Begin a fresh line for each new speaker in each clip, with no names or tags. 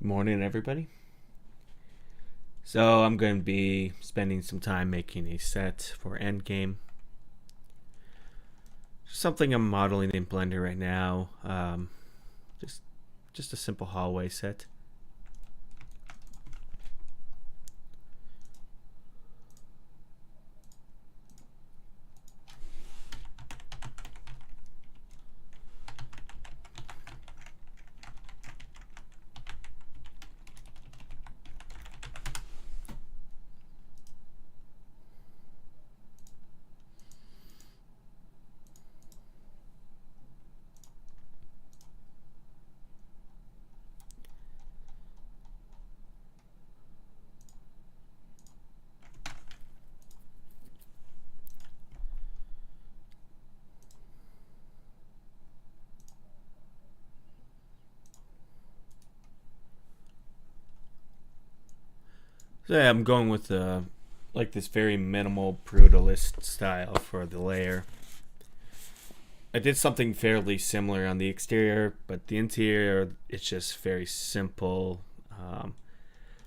Morning, everybody. So I'm going to be spending some time making a set for Endgame. Something I'm modeling in Blender right now. Just just a simple hallway set. So yeah, I'm going with like this very minimal brutalist style for the layer. I did something fairly similar on the exterior, but the interior it's just very simple.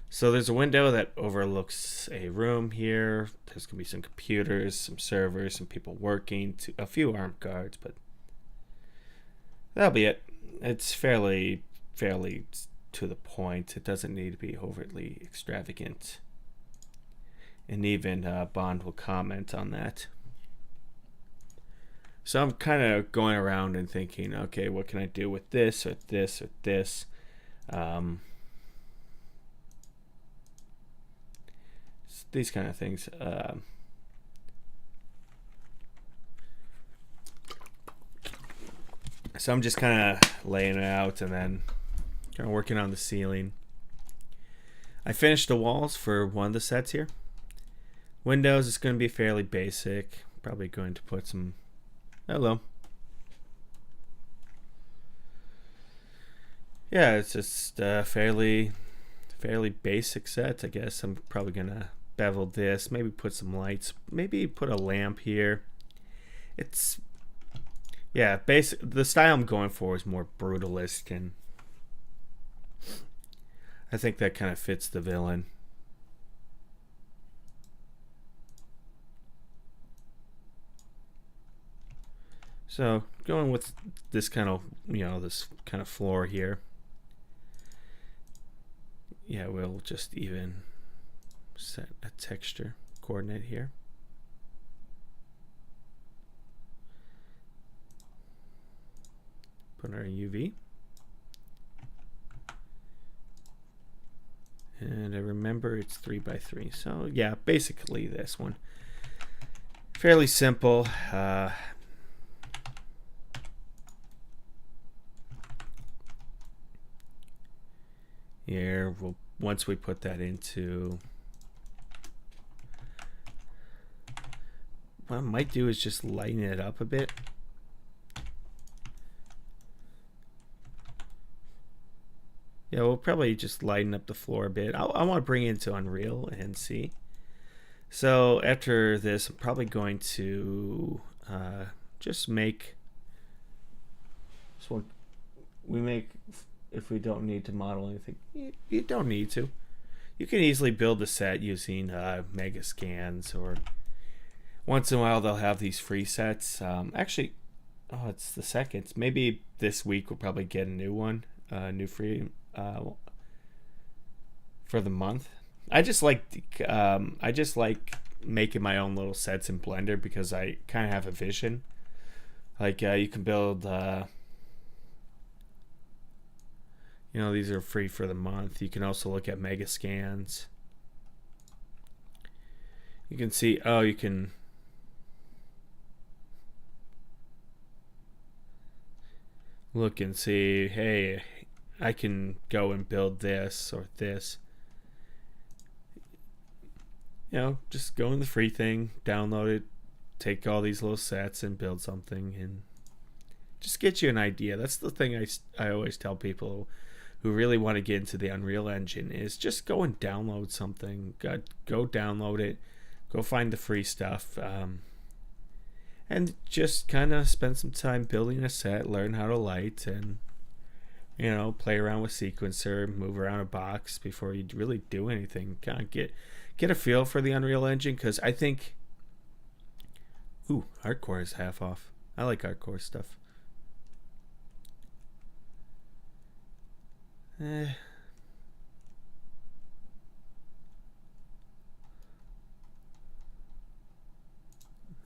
So there's a window that overlooks a room here. There's gonna be some computers, some servers, some people working, a few armed guards, but that'll be it. It's fairly to the point. It doesn't need to be overtly extravagant. And even Bond will comment on that. So I'm kind of going around and thinking, okay, what can I do with this or this or this? These kind of things. So I'm just kind of laying it out and then kind of working on the ceiling. I finished the walls for one of the sets here. Windows is going to be fairly basic. Probably going to put some... Hello. Yeah, it's just fairly basic set. I guess I'm probably going to bevel this. Maybe put some lights. Maybe put a lamp here. It's... Yeah, basic. The style I'm going for is more brutalist, and I think that kind of fits the villain. So going with this kind of, this kind of floor here. Yeah, we'll just even set a texture coordinate here. Put our UV. And I remember it's 3x3. So yeah, basically this one. Fairly simple. Here, once we put that into... What I might do is just lighten it up a bit. Yeah, we'll probably just lighten up the floor a bit. I want to bring it into Unreal and see. So after this, I'm probably going to just make... So we make... If we don't need to model anything, you don't need to. You can easily build a set using mega scans, or once in a while they'll have these free sets. Actually, it's the second. Maybe this week we'll probably get a new one, new free for the month. I just like making my own little sets in Blender because I kind of have a vision. Like you can build. These are free for the month. You can also look at mega scans. You can see, you can look and see, hey, I can go and build this or this. Just go in the free thing, download it, take all these little sets and build something, and just get you an idea. That's the thing I always tell people who really want to get into the Unreal Engine is just go and download something. Go download it. Go find the free stuff. And just kind of spend some time building a set, learn how to light, and You know, play around with sequencer, move around a box before you really do anything. Kind of get a feel for the Unreal Engine, because I think, ooh, hardcore is half off. I like hardcore stuff.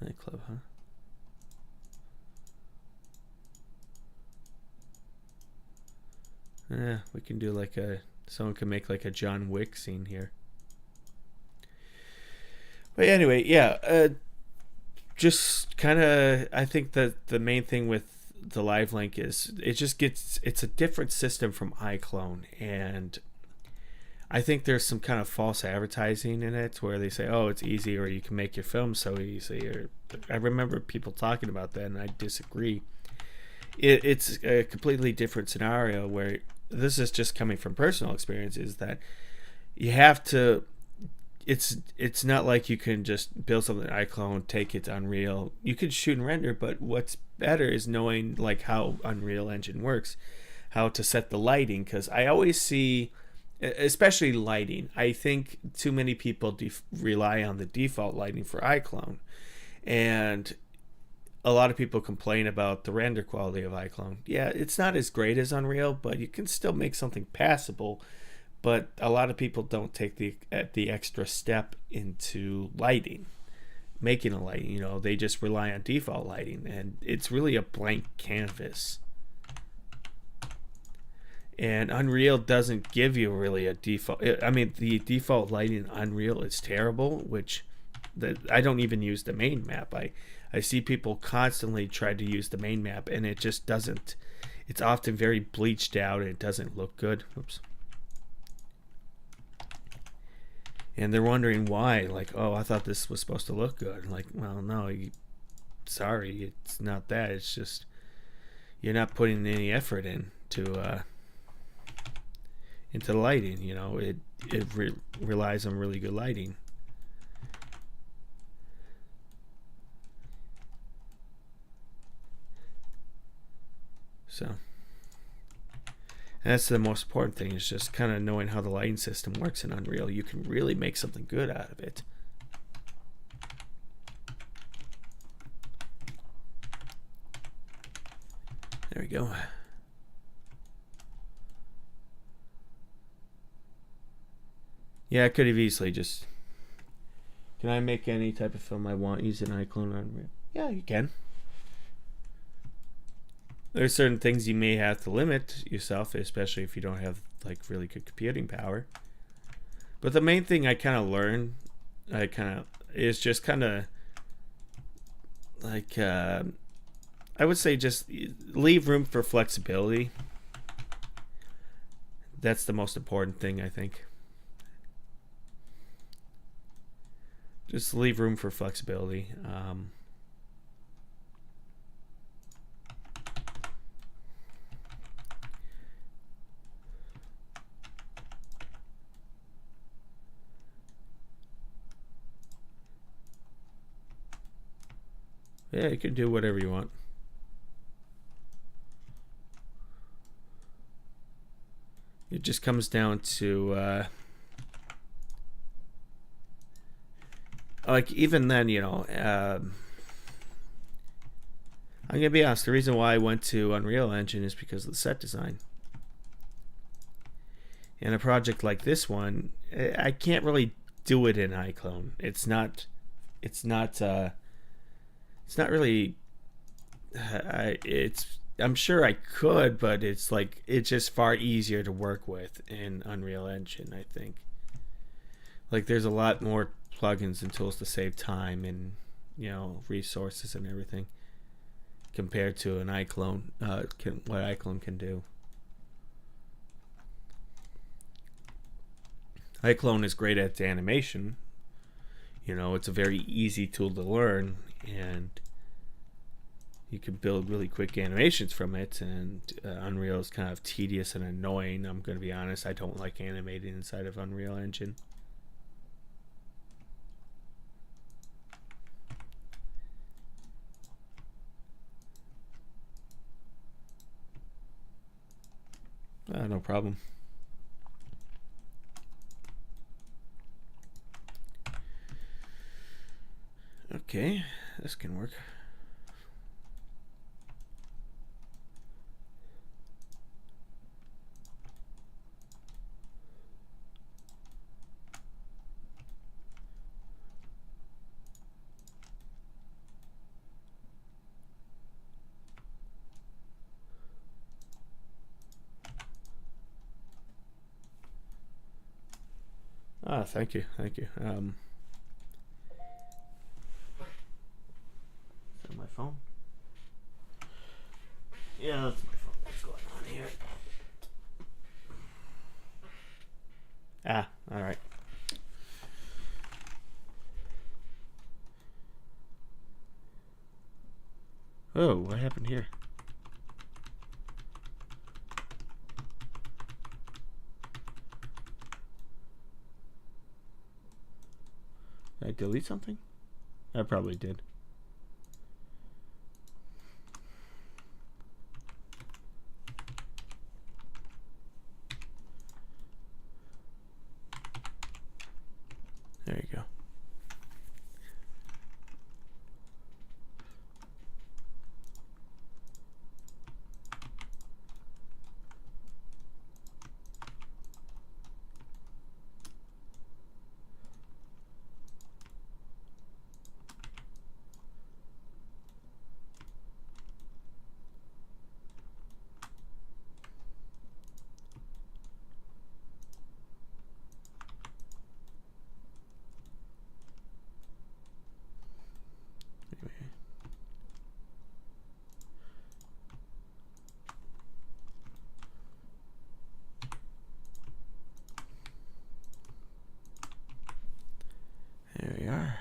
Nightclub, huh? Yeah, we can do like someone can make like a John Wick scene here. But anyway, yeah, just kind of, I think that the main thing with the live link is it's a different system from iclone, and I think there's some kind of false advertising in it where they say, oh, it's easy, or you can make your film so easy. Or I remember people talking about that, and I disagree. It's a completely different scenario where this is just coming from personal experience, is that you have to, it's not like you can just build something in iClone, take it to Unreal. You can shoot and render, but what's better is knowing like how Unreal Engine works, how to set the lighting, because I always see, especially lighting, I think too many people rely on the default lighting for iClone, and a lot of people complain about the render quality of iClone. Yeah, it's not as great as Unreal, but you can still make something passable. But a lot of people don't take the extra step into lighting, making a lighting. You know, they just rely on default lighting, and it's really a blank canvas. And Unreal doesn't give you really a default. I mean, the default lighting in Unreal is terrible, which I don't even use the main map. I see people constantly try to use the main map, and it just doesn't. It's often very bleached out, and it doesn't look good. Oops. And they're wondering why. Like, oh, I thought this was supposed to look good. Like, well, no, sorry, it's not that. It's just you're not putting any effort into the lighting. You know, it relies on really good lighting. So that's the most important thing, is just kind of knowing how the lighting system works in Unreal. You can really make something good out of it. There we go. Yeah, I could have easily just, can I make any type of film I want using iclone on Unreal? Yeah, you can. There's certain things you may have to limit yourself, especially if you don't have like really good computing power. But the main thing I kind of learned, is just kind of like, I would say just leave room for flexibility. That's the most important thing, I think. Just leave room for flexibility. Yeah, you can do whatever you want. It just comes down to like, even then, you know, I'm gonna be honest. The reason why I went to Unreal Engine is because of the set design. In a project like this one, I can't really do it in iClone. It's not really. I'm sure I could, but it's like, it's just far easier to work with in Unreal Engine, I think. Like, there's a lot more plugins and tools to save time and, you know, resources and everything compared to an iClone, what iClone can do. iClone is great at animation. You know, it's a very easy tool to learn, and you can build really quick animations from it. And Unreal is kind of tedious and annoying. I'm going to be honest. I don't like animating inside of Unreal Engine. No problem. Okay, this can work. Ah, thank you, thank you. Is that my phone? Yeah, that's my phone. What's going on here? Ah, all right. Oh, what happened here? Did I delete something? I probably did. There you go. There we are.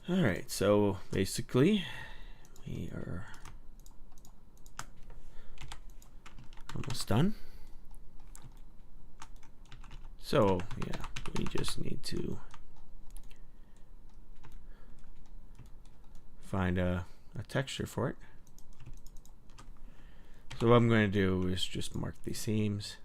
Alright, so basically we are almost done. So yeah, we just need to find a texture for it. So what I'm going to do is just mark these seams.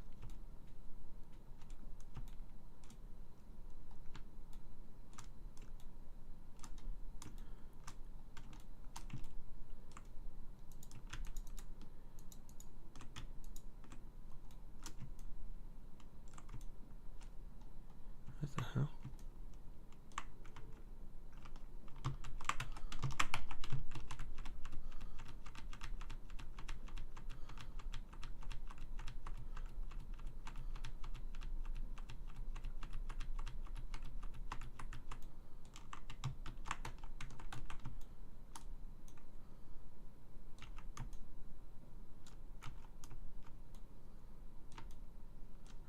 What the hell?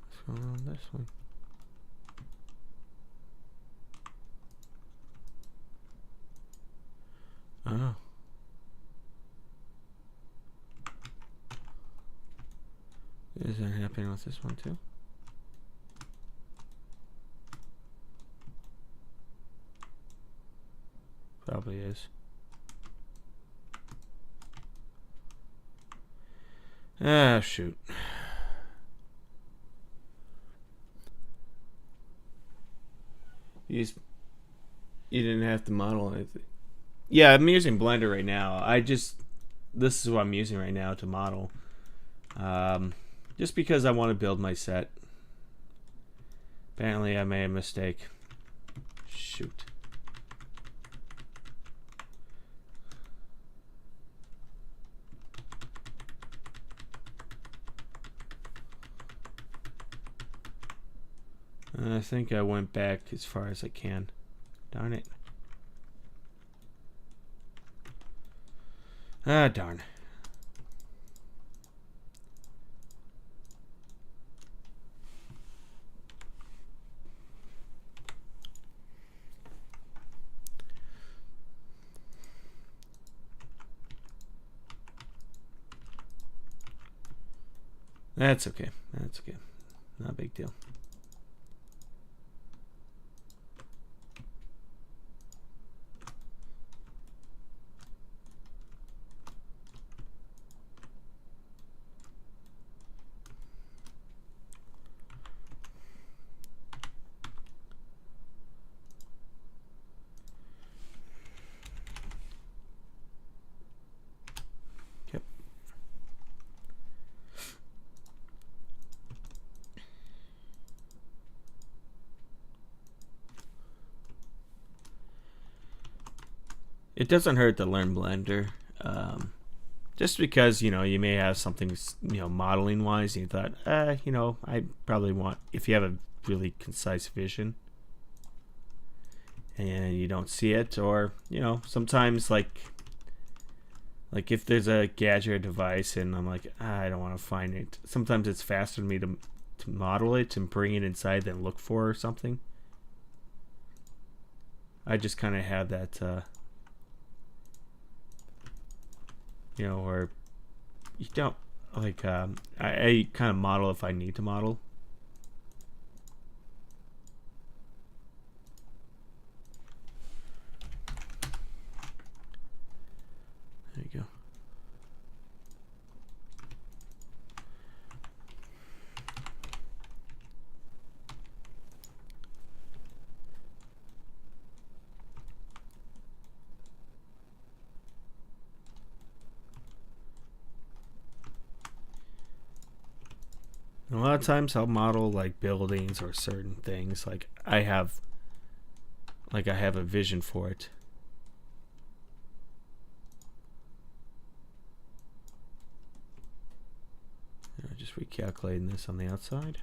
What's going on with this one? Oh. Is that happening with this one too? Probably is. Ah, shoot. You didn't have to model anything. Yeah, I'm using Blender right now. This is what I'm using right now to model. Just because I want to build my set. Apparently I made a mistake. Shoot. I think I went back as far as I can. Darn it. Ah, darn. That's okay. That's okay. Not a big deal. Yep. It doesn't hurt to learn Blender. Just because, you may have something, modeling wise, and you thought, I probably want, if you have a really concise vision and you don't see it, or, sometimes like if there's a gadget or device and I'm like, I don't want to find it. Sometimes it's faster for me to model it and bring it inside than look for something. I just kind of have that, or you don't like. I kind of model if I need to model. There you go. A lot of times I'll model like buildings or certain things. Like I have a vision for it. Just recalculating this on the outside.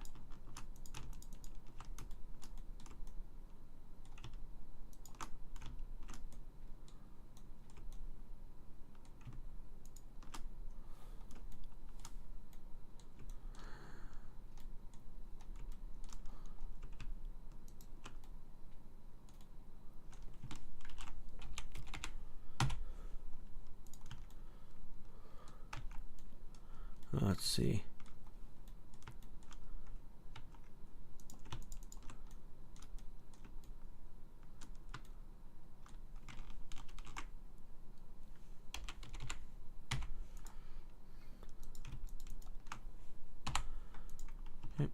Let's see. Yep.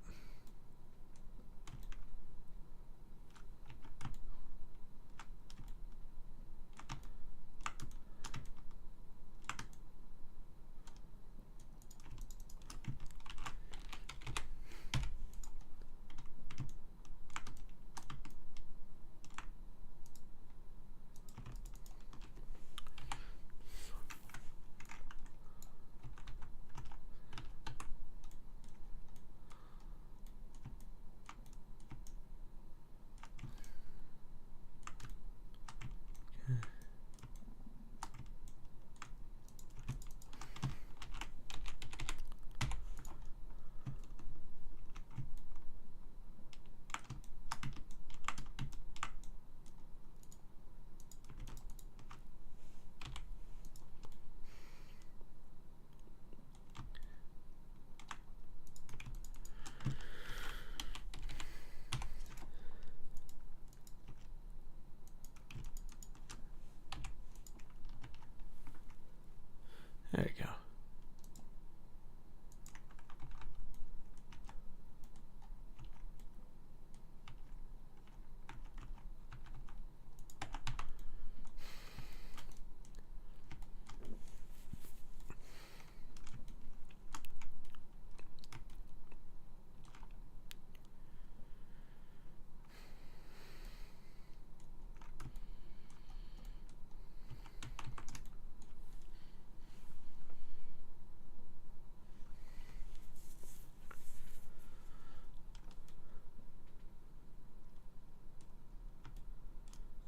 There you go.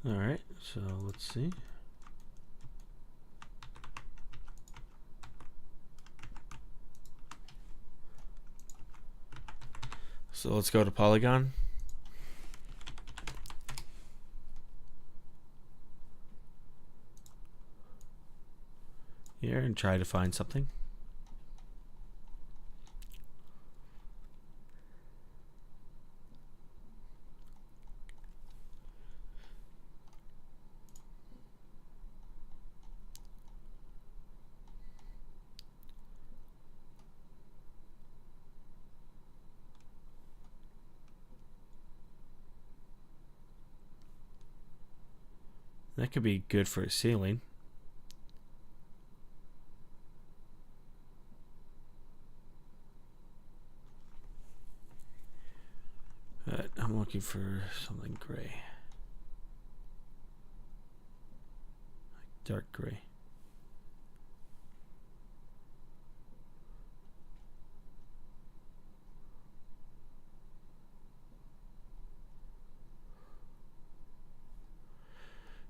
All right, so let's see. So let's go to Polygon. Here and try to find something. That could be good for a ceiling. But I'm looking for something gray. Dark gray.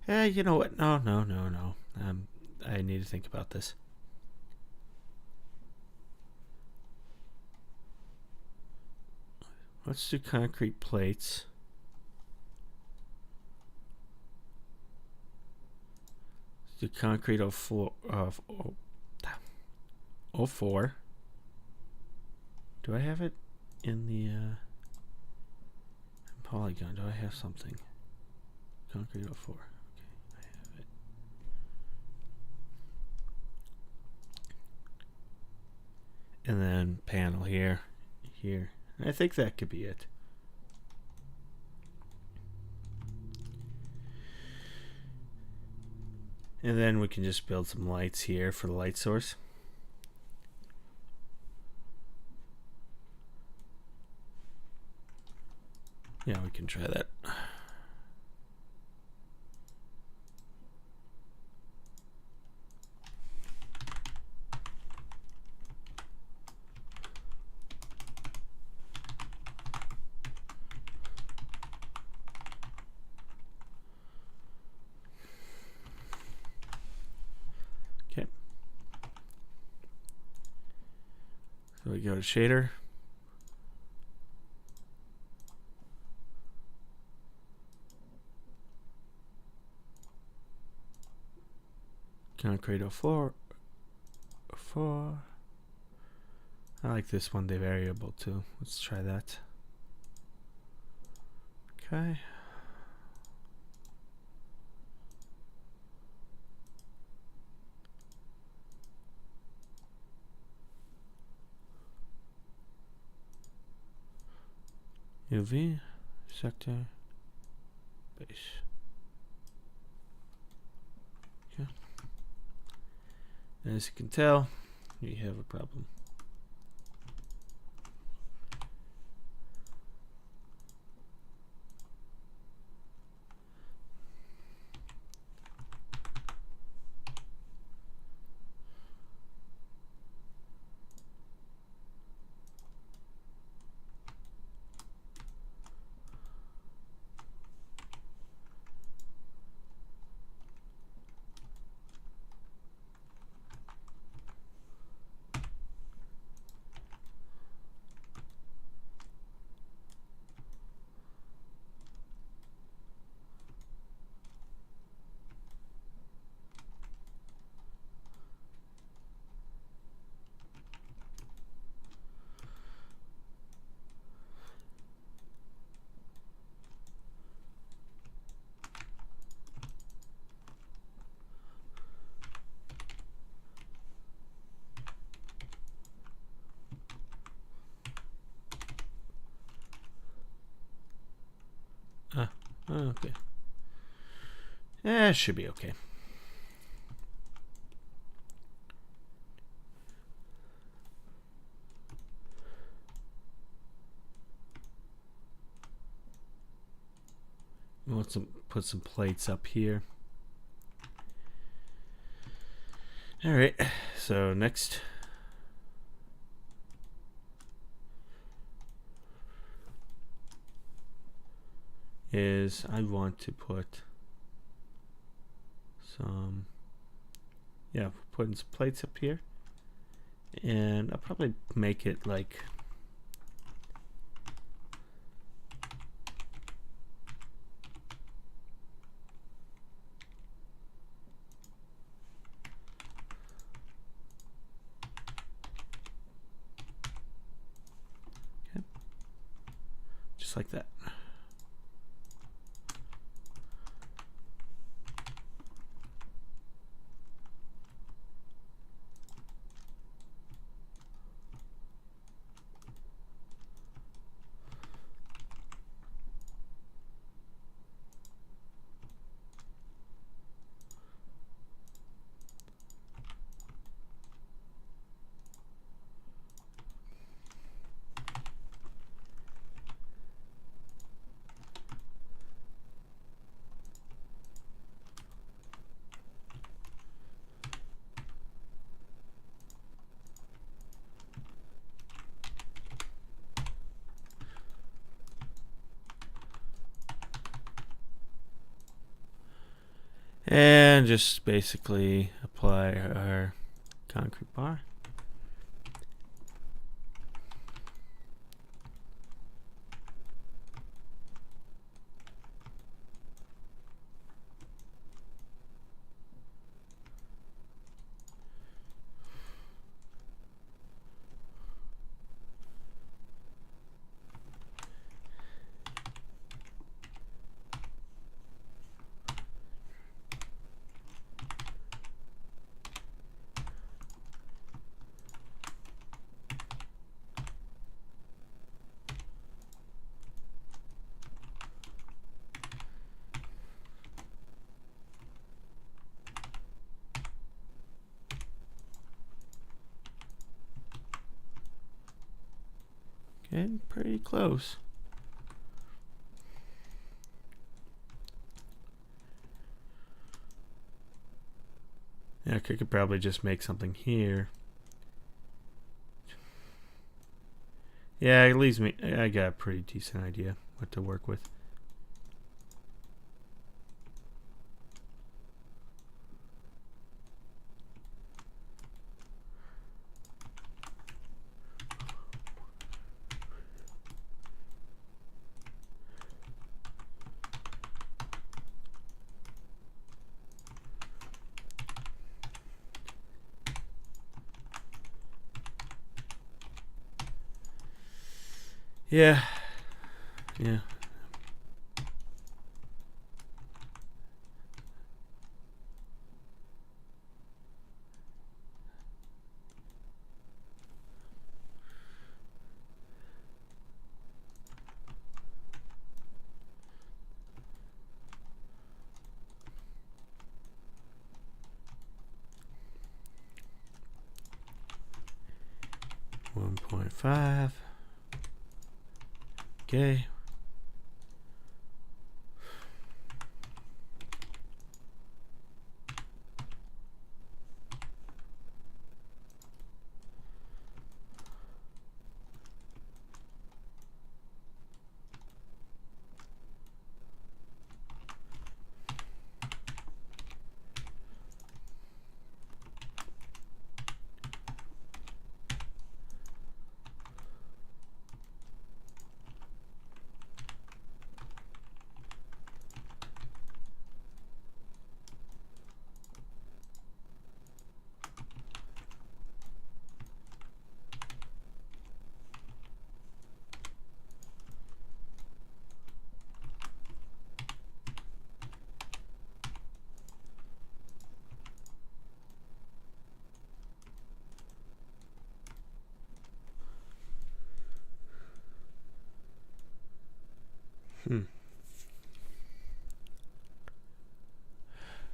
You know what? No. I need to think about this. Let's do concrete plates. Let's do concrete 04. Do I have it in the Polygon? Do I have something? Concrete 04. Okay, I have it. And then panel here. I think that could be it. And then we can just build some lights here for the light source. Yeah, we can try that. Okay. So we go to shader. Concrete 04. I like this one, the variable too. Let's try that. Okay. UV, sector, base. Okay. As you can tell, we have a problem. Okay. Should be okay. Let's put some plates up here. All right. So next. Is I want to put some, putting some plates up here, and I'll probably make it like just like that. And just basically apply our concrete bar. Getting pretty close. Yeah, I could probably just make something here. Yeah, it leaves me. I got a pretty decent idea what to work with. Yeah. Yeah. .5. Okay.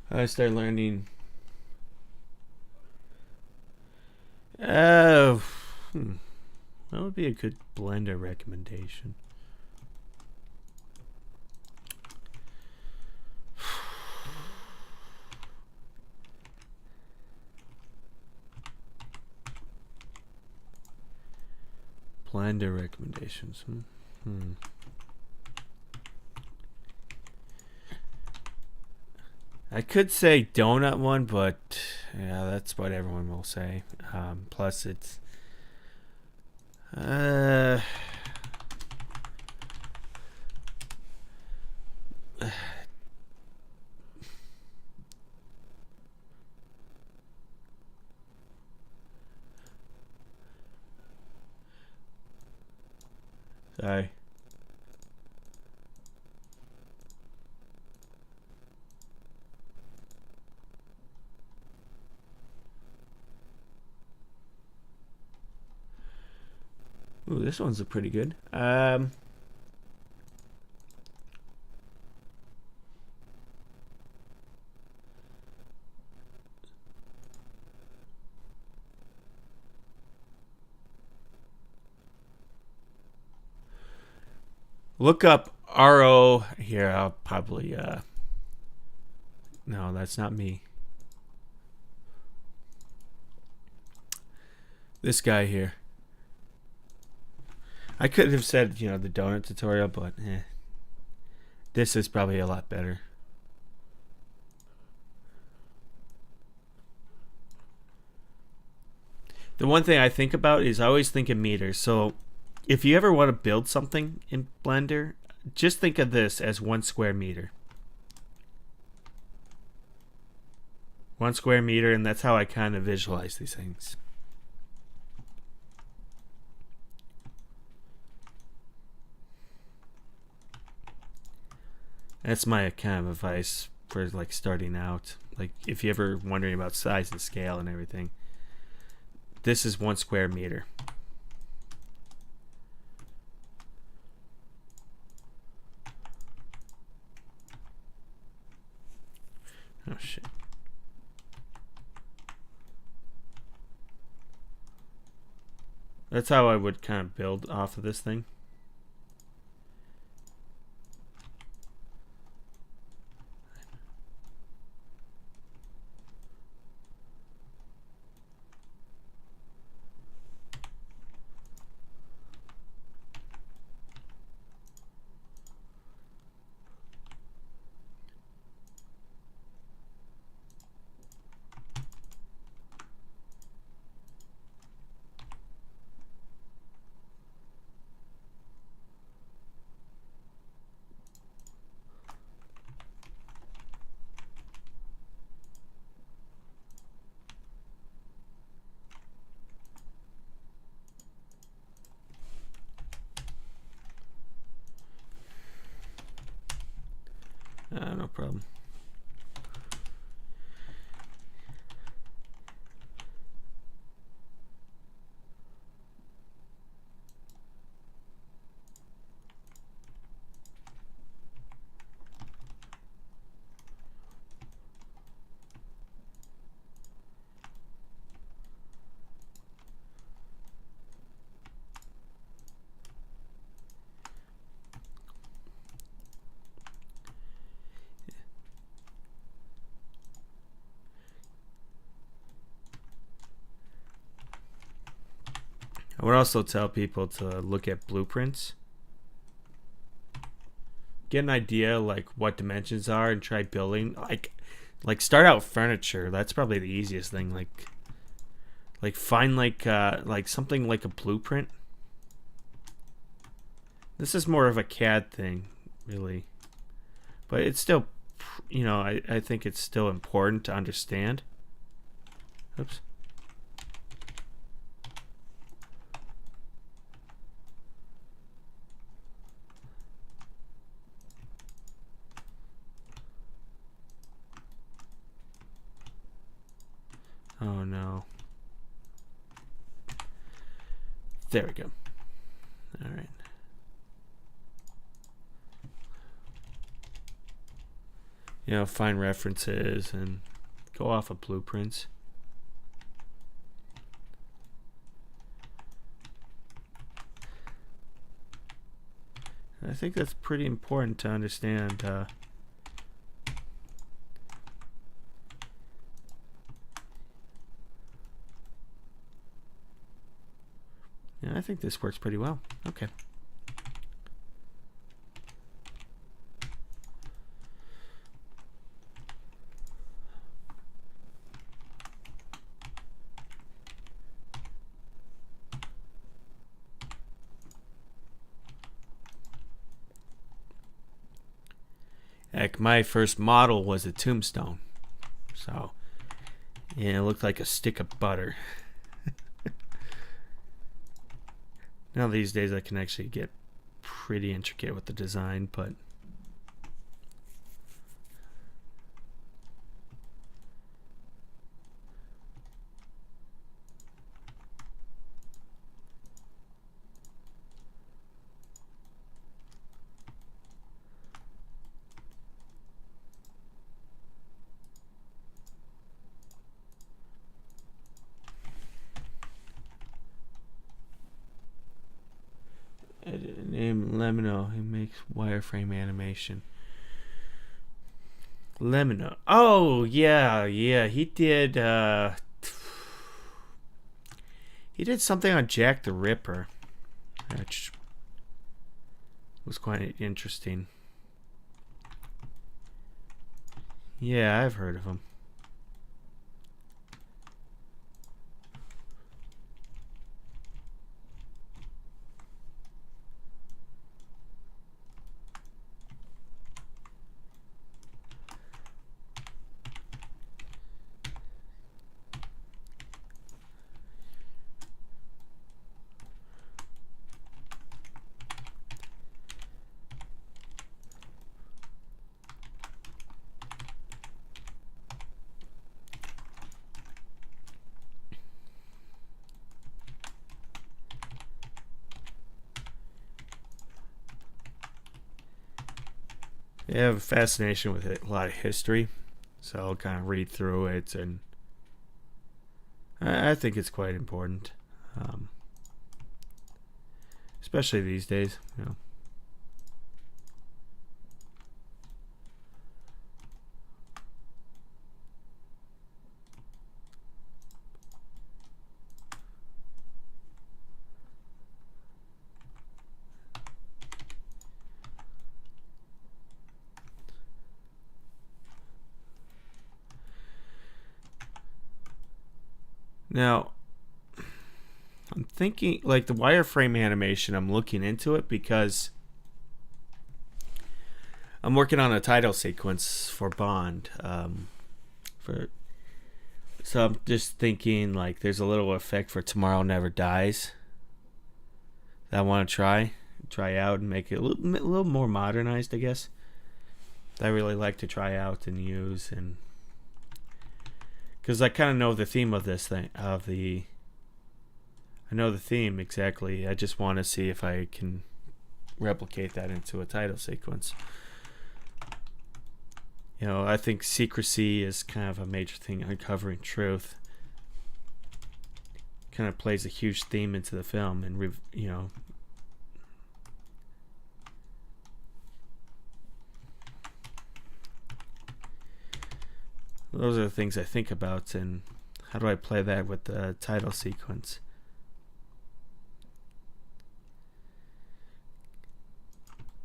I started learning. That would be a good Blender recommendation. Blender recommendations. I could say donut one, but yeah, that's what everyone will say. Plus, it's sorry. Ooh, this one's pretty good. Look up RO here. I'll probably no, that's not me. This guy here. I could have said, the donut tutorial, but this is probably a lot better. The one thing I think about is I always think in meters. So if you ever want to build something in Blender, just think of this as 1 square meter. 1 square meter, and that's how I kind of visualize these things. That's my kind of advice for like starting out. Like if you're ever wondering about size and scale and everything, this is 1 square meter. Oh shit. That's how I would kind of build off of this thing. No problem. I would also tell people to look at blueprints. Get an idea like what dimensions are and try building. Like start out furniture. That's probably the easiest thing. Like find like something like a blueprint. This is more of a CAD thing, really. But it's still, I think it's still important to understand. Oops. Oh no. There we go. All right. Find references and go off of blueprints. I think that's pretty important to understand. I think this works pretty well. Okay. Heck, my first model was a tombstone. So, yeah, it looked like a stick of butter. Now these days I can actually get pretty intricate with the design, but Lemino, he makes wireframe animation. Lemino. Oh yeah, he did. He did something on Jack the Ripper, which was quite interesting. Yeah, I've heard of him. I have a fascination with it, a lot of history, so I'll kind of read through it, and I think it's quite important, especially these days, you know. Now, I'm thinking, like, the wireframe animation, I'm looking into it because I'm working on a title sequence for Bond. So I'm just thinking, like, there's a little effect for Tomorrow Never Dies that I want to try out and make it a little more modernized, I guess. That I really like to try out and use, and because I kind of know the theme of this thing, I know the theme exactly. I just want to see if I can replicate that into a title sequence. You know, I think secrecy is kind of a major thing. Uncovering truth kind of plays a huge theme into the film, and you know, those are the things I think about, and how do I play that with the title sequence?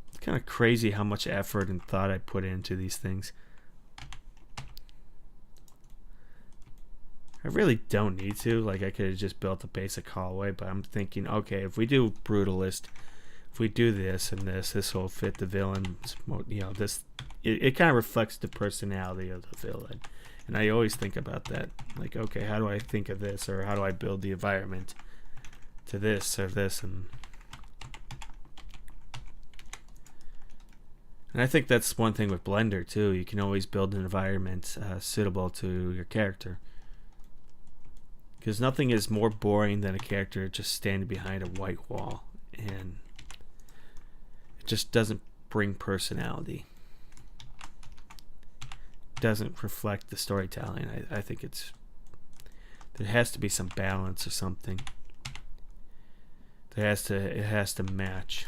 It's kind of crazy how much effort and thought I put into these things. I really don't need to. Like, I could have just built a basic hallway, but I'm thinking, okay, if we do Brutalist, if we do this and this will fit the villain. You know, it kind of reflects the personality of the villain. And I always think about that. Like, okay, how do I think of this, or how do I build the environment to this or this? And I think that's one thing with Blender, too. You can always build an environment suitable to your character. Because nothing is more boring than a character just standing behind a white wall, and it just doesn't bring personality. It doesn't reflect the storytelling. I think there has to be some balance or something. It has to match.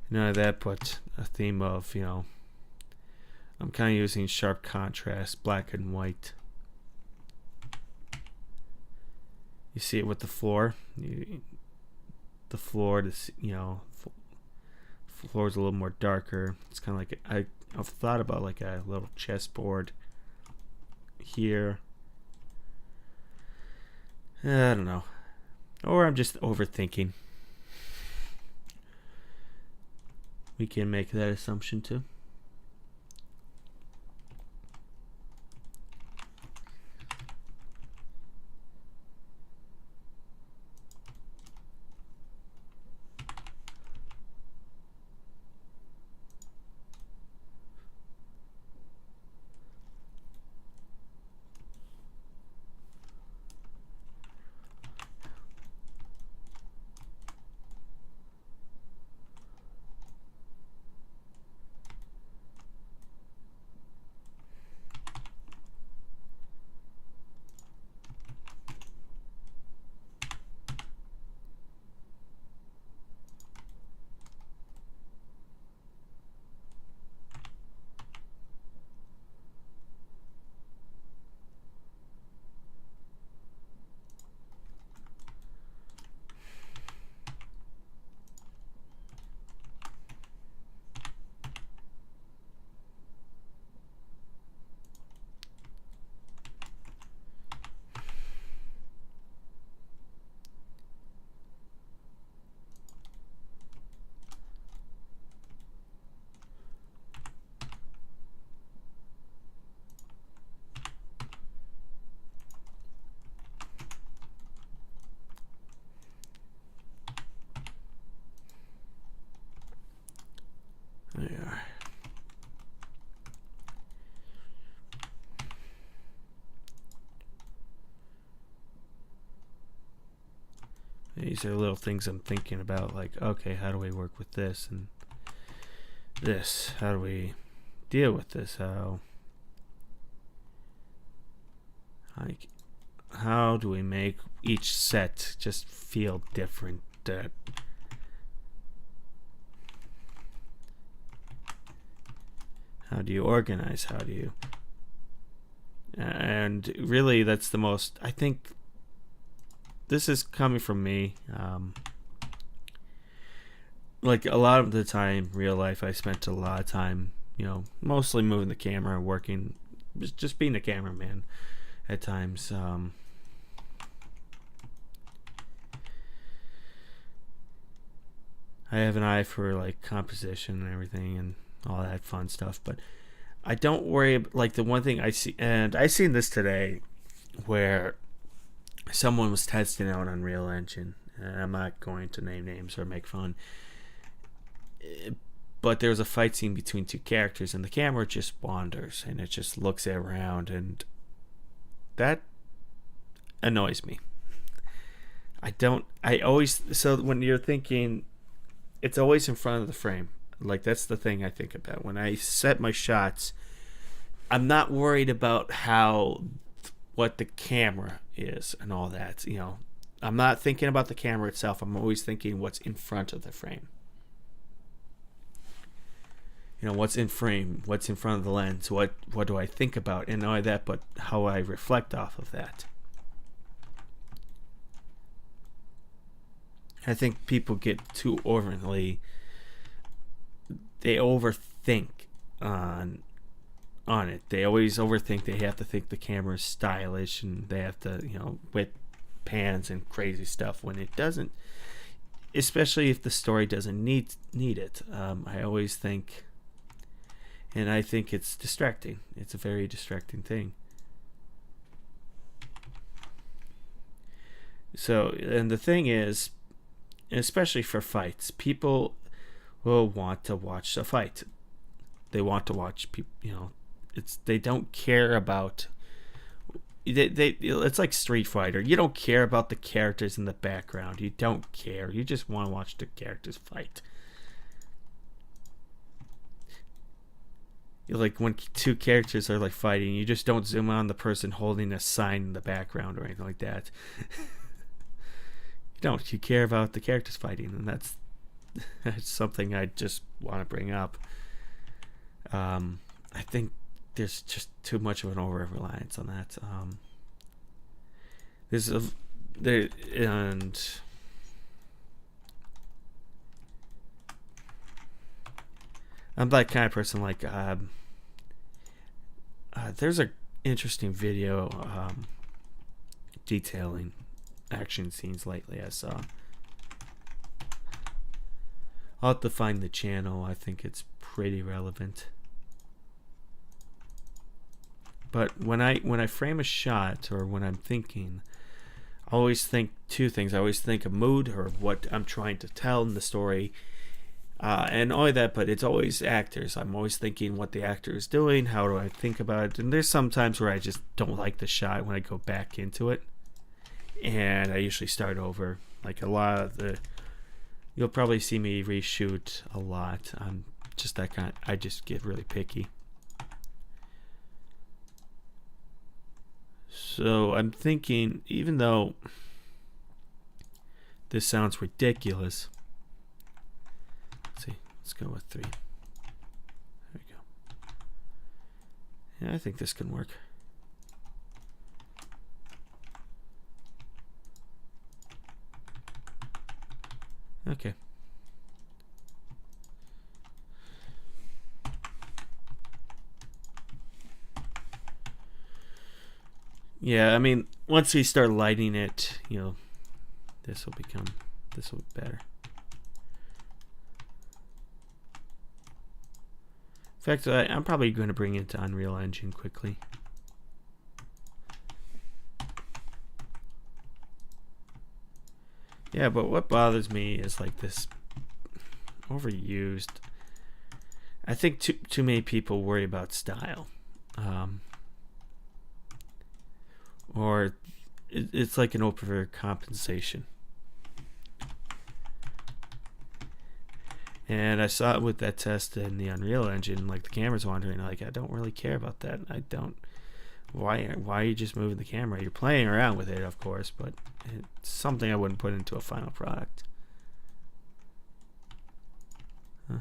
None of that, but a theme of, you know, I'm kind of using sharp contrast, black and white. You see it with the floor. The floor, you know, floor is a little more darker. It's kind of like I've thought about like a little chessboard here. I don't know, or I'm just overthinking. We can make that assumption too. These are little things I'm thinking about, like, okay, how do we work with this and this? How do we deal with this? How do we make each set just feel different? How do you organize? How do you... And really, that's the most... I think this is coming from me. Like, a lot of the time, real life, I spent a lot of time, mostly moving the camera, working, just being a cameraman at times. I have an eye for, like, composition and everything and all that fun stuff, but I don't worry. Like, the one thing I see, and I seen this today, where someone was testing out Unreal Engine, and I'm not going to name names or make fun, but there's a fight scene between two characters, and the camera just wanders, and it just looks around, and that annoys me. So when you're thinking, it's always in front of the frame. Like, that's the thing I think about. When I set my shots, I'm not worried about what the camera is and all that. I'm not thinking about the camera itself. I'm always thinking what's in front of the frame. What's in frame, what's in front of the lens, what do I think about, and not only that, but how I reflect off of that. I think people get too overly... They overthink on it. They always overthink. They have to think the camera's stylish, and they have to, with pans and crazy stuff when it doesn't. Especially if the story doesn't need it. I always think, and I think it's distracting. It's a very distracting thing. So, and the thing is, especially for fights, people will want to watch a fight. They want to watch people. They don't care about. It's like Street Fighter. You don't care about the characters in the background. You don't care. You just want to watch the characters fight. Like, when two characters are, like, fighting, you just don't zoom on the person holding a sign in the background or anything like that. You care about the characters fighting, and that's something I just want to bring up. I think there's just too much of an over-reliance on that. I'm that kind of person, like, there's a interesting video detailing action scenes lately I saw. I'll have to find the channel. I think it's pretty relevant. But when I frame a shot, or when I'm thinking, I always think two things. I always think a mood, or what I'm trying to tell in the story, and all that. But it's always actors. I'm always thinking what the actor is doing. How do I think about it? And there's some times where I just don't like the shot when I go back into it, and I usually start over. Like, a lot of the... You'll probably see me reshoot a lot. I'm just that kind. I just get really picky. So I'm thinking, even though this sounds ridiculous, let's see. Let's go with 3. There we go. Yeah, I think this can work. Okay. Yeah, I mean, once we start lighting it, this will be better. In fact, I'm probably going to bring it to Unreal Engine quickly. Yeah, but what bothers me is, like, this overused. I think too many people worry about style, or it's like an overcompensation. And I saw it with that test in the Unreal Engine, like the camera's wandering. Like, I don't really care about that. I don't. Why are you just moving the camera? You're playing around with it, of course, but it's something I wouldn't put into a final product. Huh.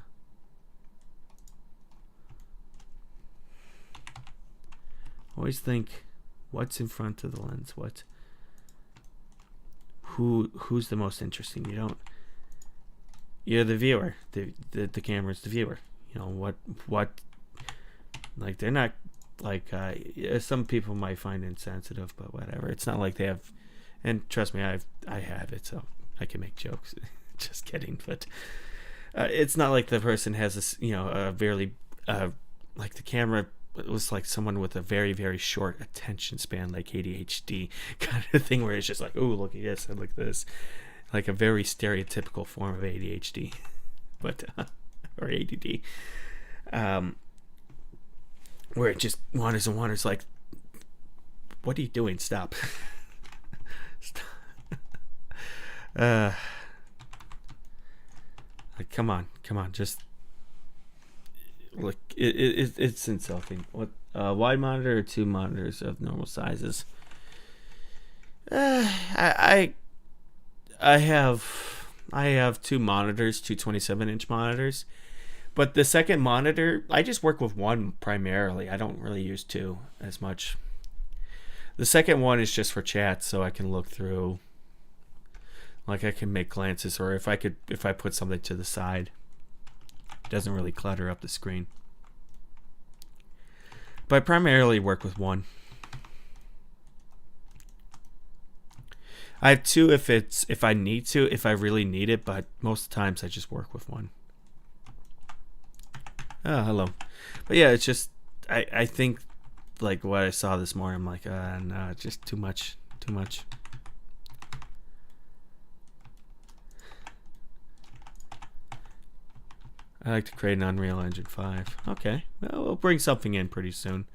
Always think, what's in front of the lens? Who's the most interesting? You're the viewer. The camera's the viewer. You know what like, they're not like, some people might find it insensitive, but whatever. It's not like they have, and trust me, I have it, so I can make jokes. Just kidding, but it's not like the person has this, a very like the camera. It was like someone with a very, very short attention span, like ADHD kind of thing, where it's just like, oh, look at this and look at this, like a very stereotypical form of ADHD, but or ADD, where it just wanders and wanders. Like, what are you doing? Stop. Stop. Like, come on, just. Look, it's insulting. What, wide monitor or 2 monitors of normal sizes? I have 2 monitors, 2 27-inch monitors, but the second monitor, I just work with one primarily. I don't really use 2 as much. The second one is just for chat, so I can look through. Like, I can make glances, or if I put something to the side. Doesn't really clutter up the screen. But I primarily work with one. I have 2 if I need to, if I really need it, but most times I just work with one. Oh, hello. But yeah, it's just, I think, like what I saw this morning, I'm like, no, it's just too much. I like to create an Unreal Engine 5. Okay, well, we'll bring something in pretty soon.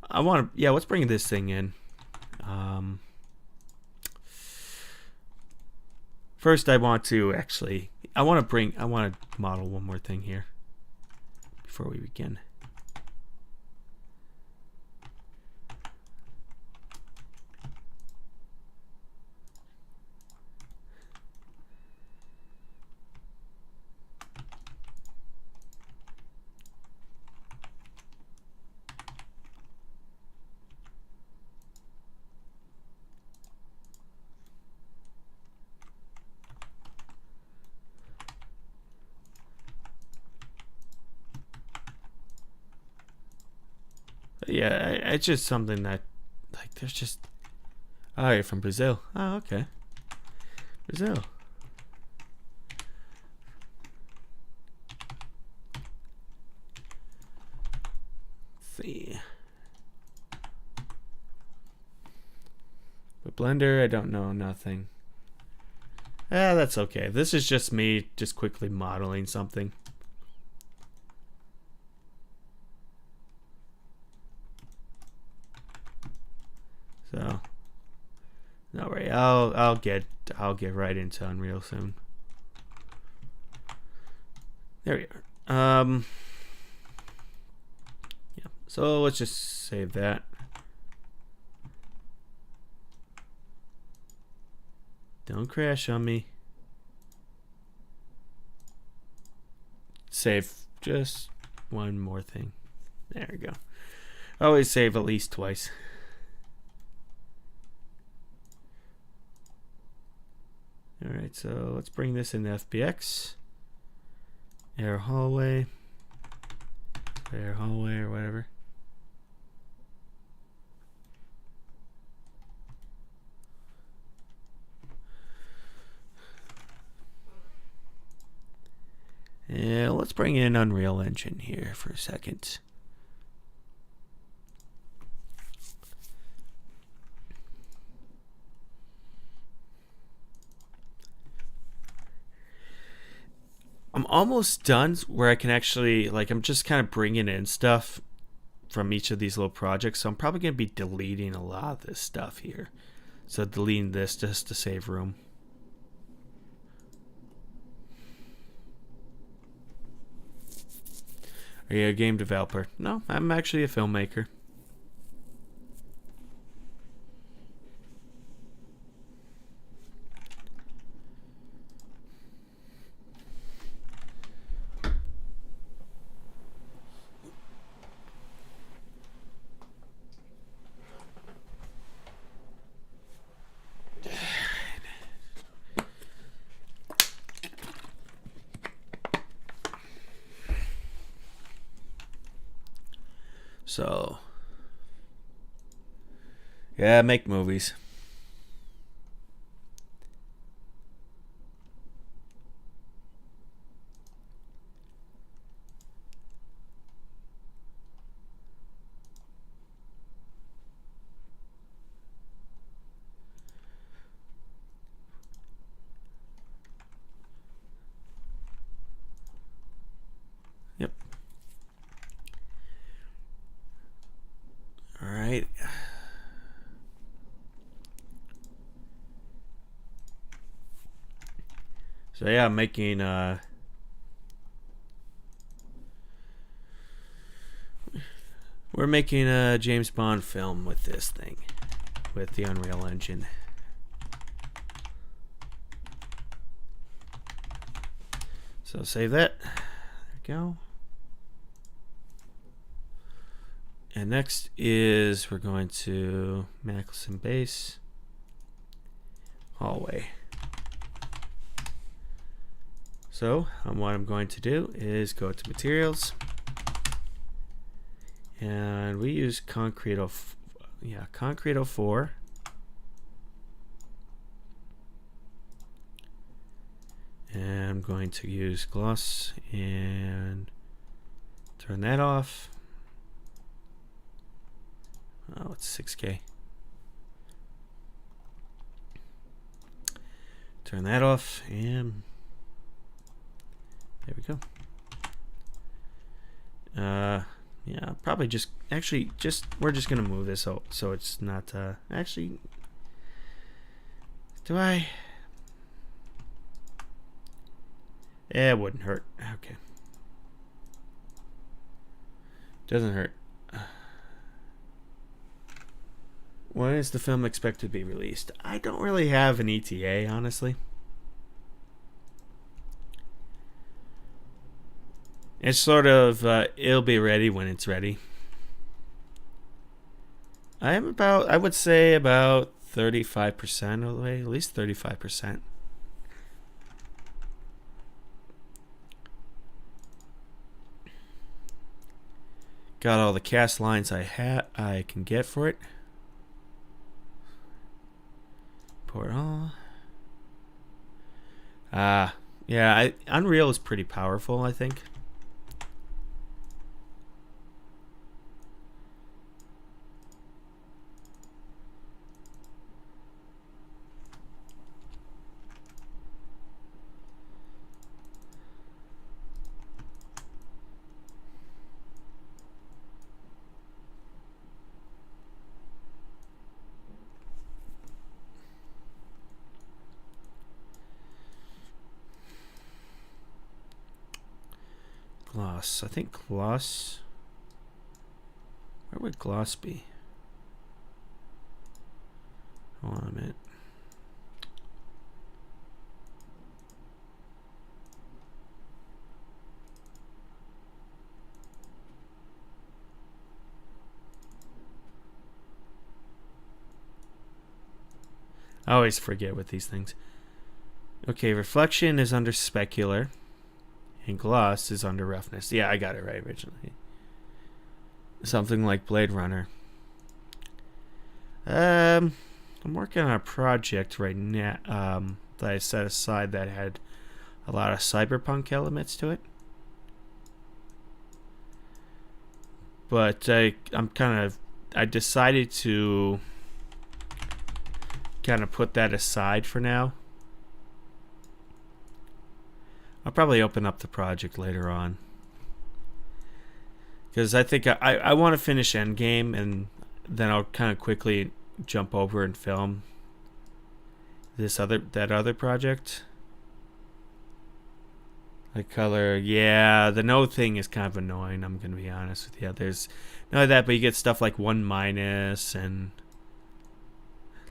Let's bring this thing in. First, I want to model one more thing here before we begin. Yeah, it's just something that, like, there's just. Oh, you're from Brazil. Oh, okay. Brazil. Let's see. But Blender, I don't know nothing. That's okay. This is just me just quickly modeling something. So, no worry. I'll get right into Unreal soon. There we are. Yeah. So let's just save that. Don't crash on me. Save just one more thing. There we go. Always save at least twice. Alright, so let's bring this into FBX. Air hallway, or whatever. Yeah, let's bring in Unreal Engine here for a second. I'm almost done where I can actually, like, I'm just kind of bringing in stuff from each of these little projects. So I'm probably going to be deleting a lot of this stuff here. So deleting this just to save room. Are you a game developer? No, I'm actually a filmmaker. So, yeah, make movies. Yep. All right. So yeah, I'm making we're making a James Bond film with this thing, with the Unreal Engine. So save that. There we go. And next is we're going to Macklin base hallway. So what I'm going to do is go to materials, and we use Concrete 04. And I'm going to use gloss and turn that off. Oh, it's 6K. Turn that off, and there we go. Yeah, probably we're just gonna move this so it's not actually. Do I? Yeah, it wouldn't hurt. Okay. Doesn't hurt. When is the film expected to be released? I don't really have an ETA, honestly. It's sort of, it'll be ready when it's ready. I would say about 35% of the way, at least 35%. Got all the cast lines I can get for it. Port all. Yeah, Unreal is pretty powerful, I think. Gloss. I think gloss. Where would gloss be? Hold on a minute. I always forget with these things. Okay, reflection is under specular. And gloss is under roughness. Yeah, I got it right originally. Something like Blade Runner. I'm working on a project right now that I set aside that had a lot of cyberpunk elements to it. But I decided to kind of put that aside for now. I'll probably open up the project later on, because I think I want to finish Endgame, and then I'll kind of quickly jump over and film that other project. Like color, yeah, the no thing is kind of annoying, I'm gonna be honest with you. There's none of that, but you get stuff like 1 minus, and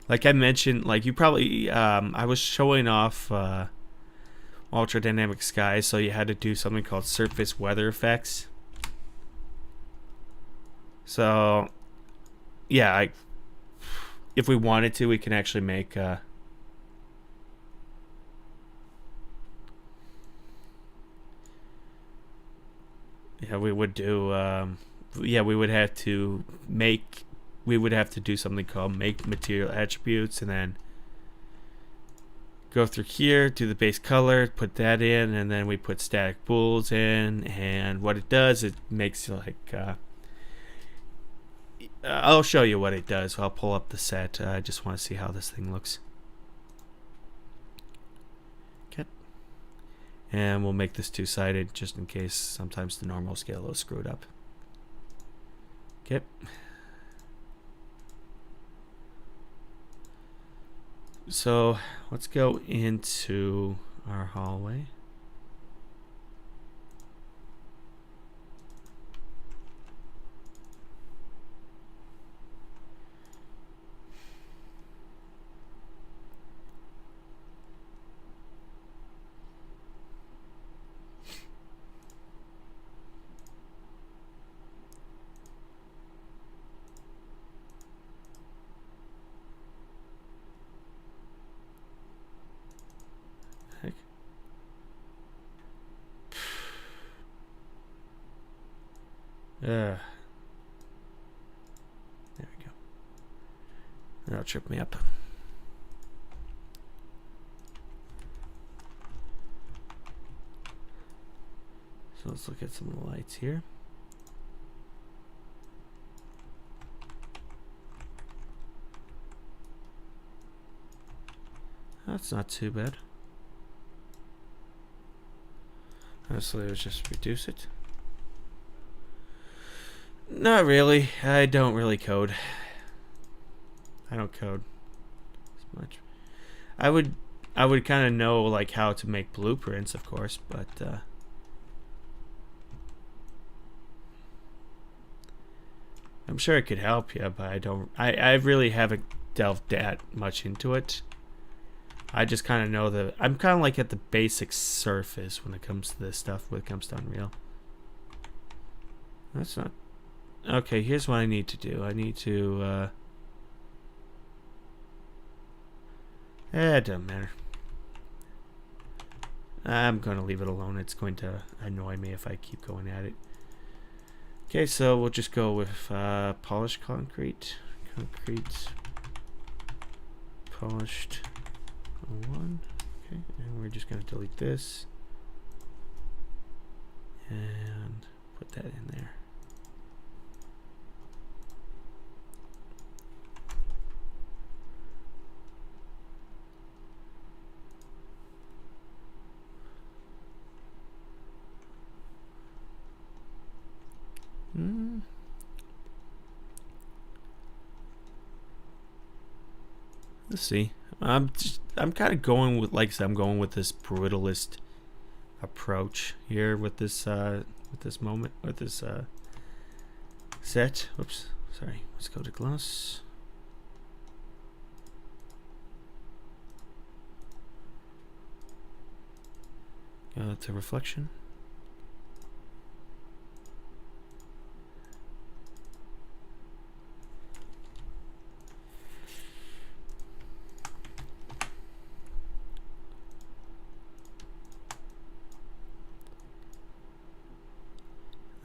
like I mentioned, like you probably, I was showing off ultra dynamic skies, so you had to do something called surface weather effects. So yeah, if we wanted to, we can actually make yeah, we would do yeah, we would have to make, we would have to do something called make material attributes, and then go through here, do the base color, put that in, and then we put static bools in, and what it does, it makes like I'll show you what it does. I'll pull up the set. I just want to see how this thing looks. Okay. And we'll make this two-sided just in case sometimes the normal scale is screwed up. Okay. So let's go into our hallway. Heck. There we go. That'll trip me up. So let's look at some of the lights here. That's not too bad. Honestly, let's just reduce it. Not really. I don't really code. I don't code as much. I would kind of know like how to make blueprints, of course, but I'm sure it could help you, but I don't. I really haven't delved that much into it. I just kind of know that I'm kind of like at the basic surface when it comes to this stuff. When it comes to Unreal, that's not okay. Here's what I need to do. I need to. It doesn't matter. I'm going to leave it alone. It's going to annoy me if I keep going at it. Okay, so we'll just go with polished concrete. Polished 1. Okay, and we're just going to delete this. And put that in there. Let's see. I'm kind of going with, like I said, I'm going with this brutalist approach here with this set. Oops, sorry. Let's go to gloss. Go to reflection.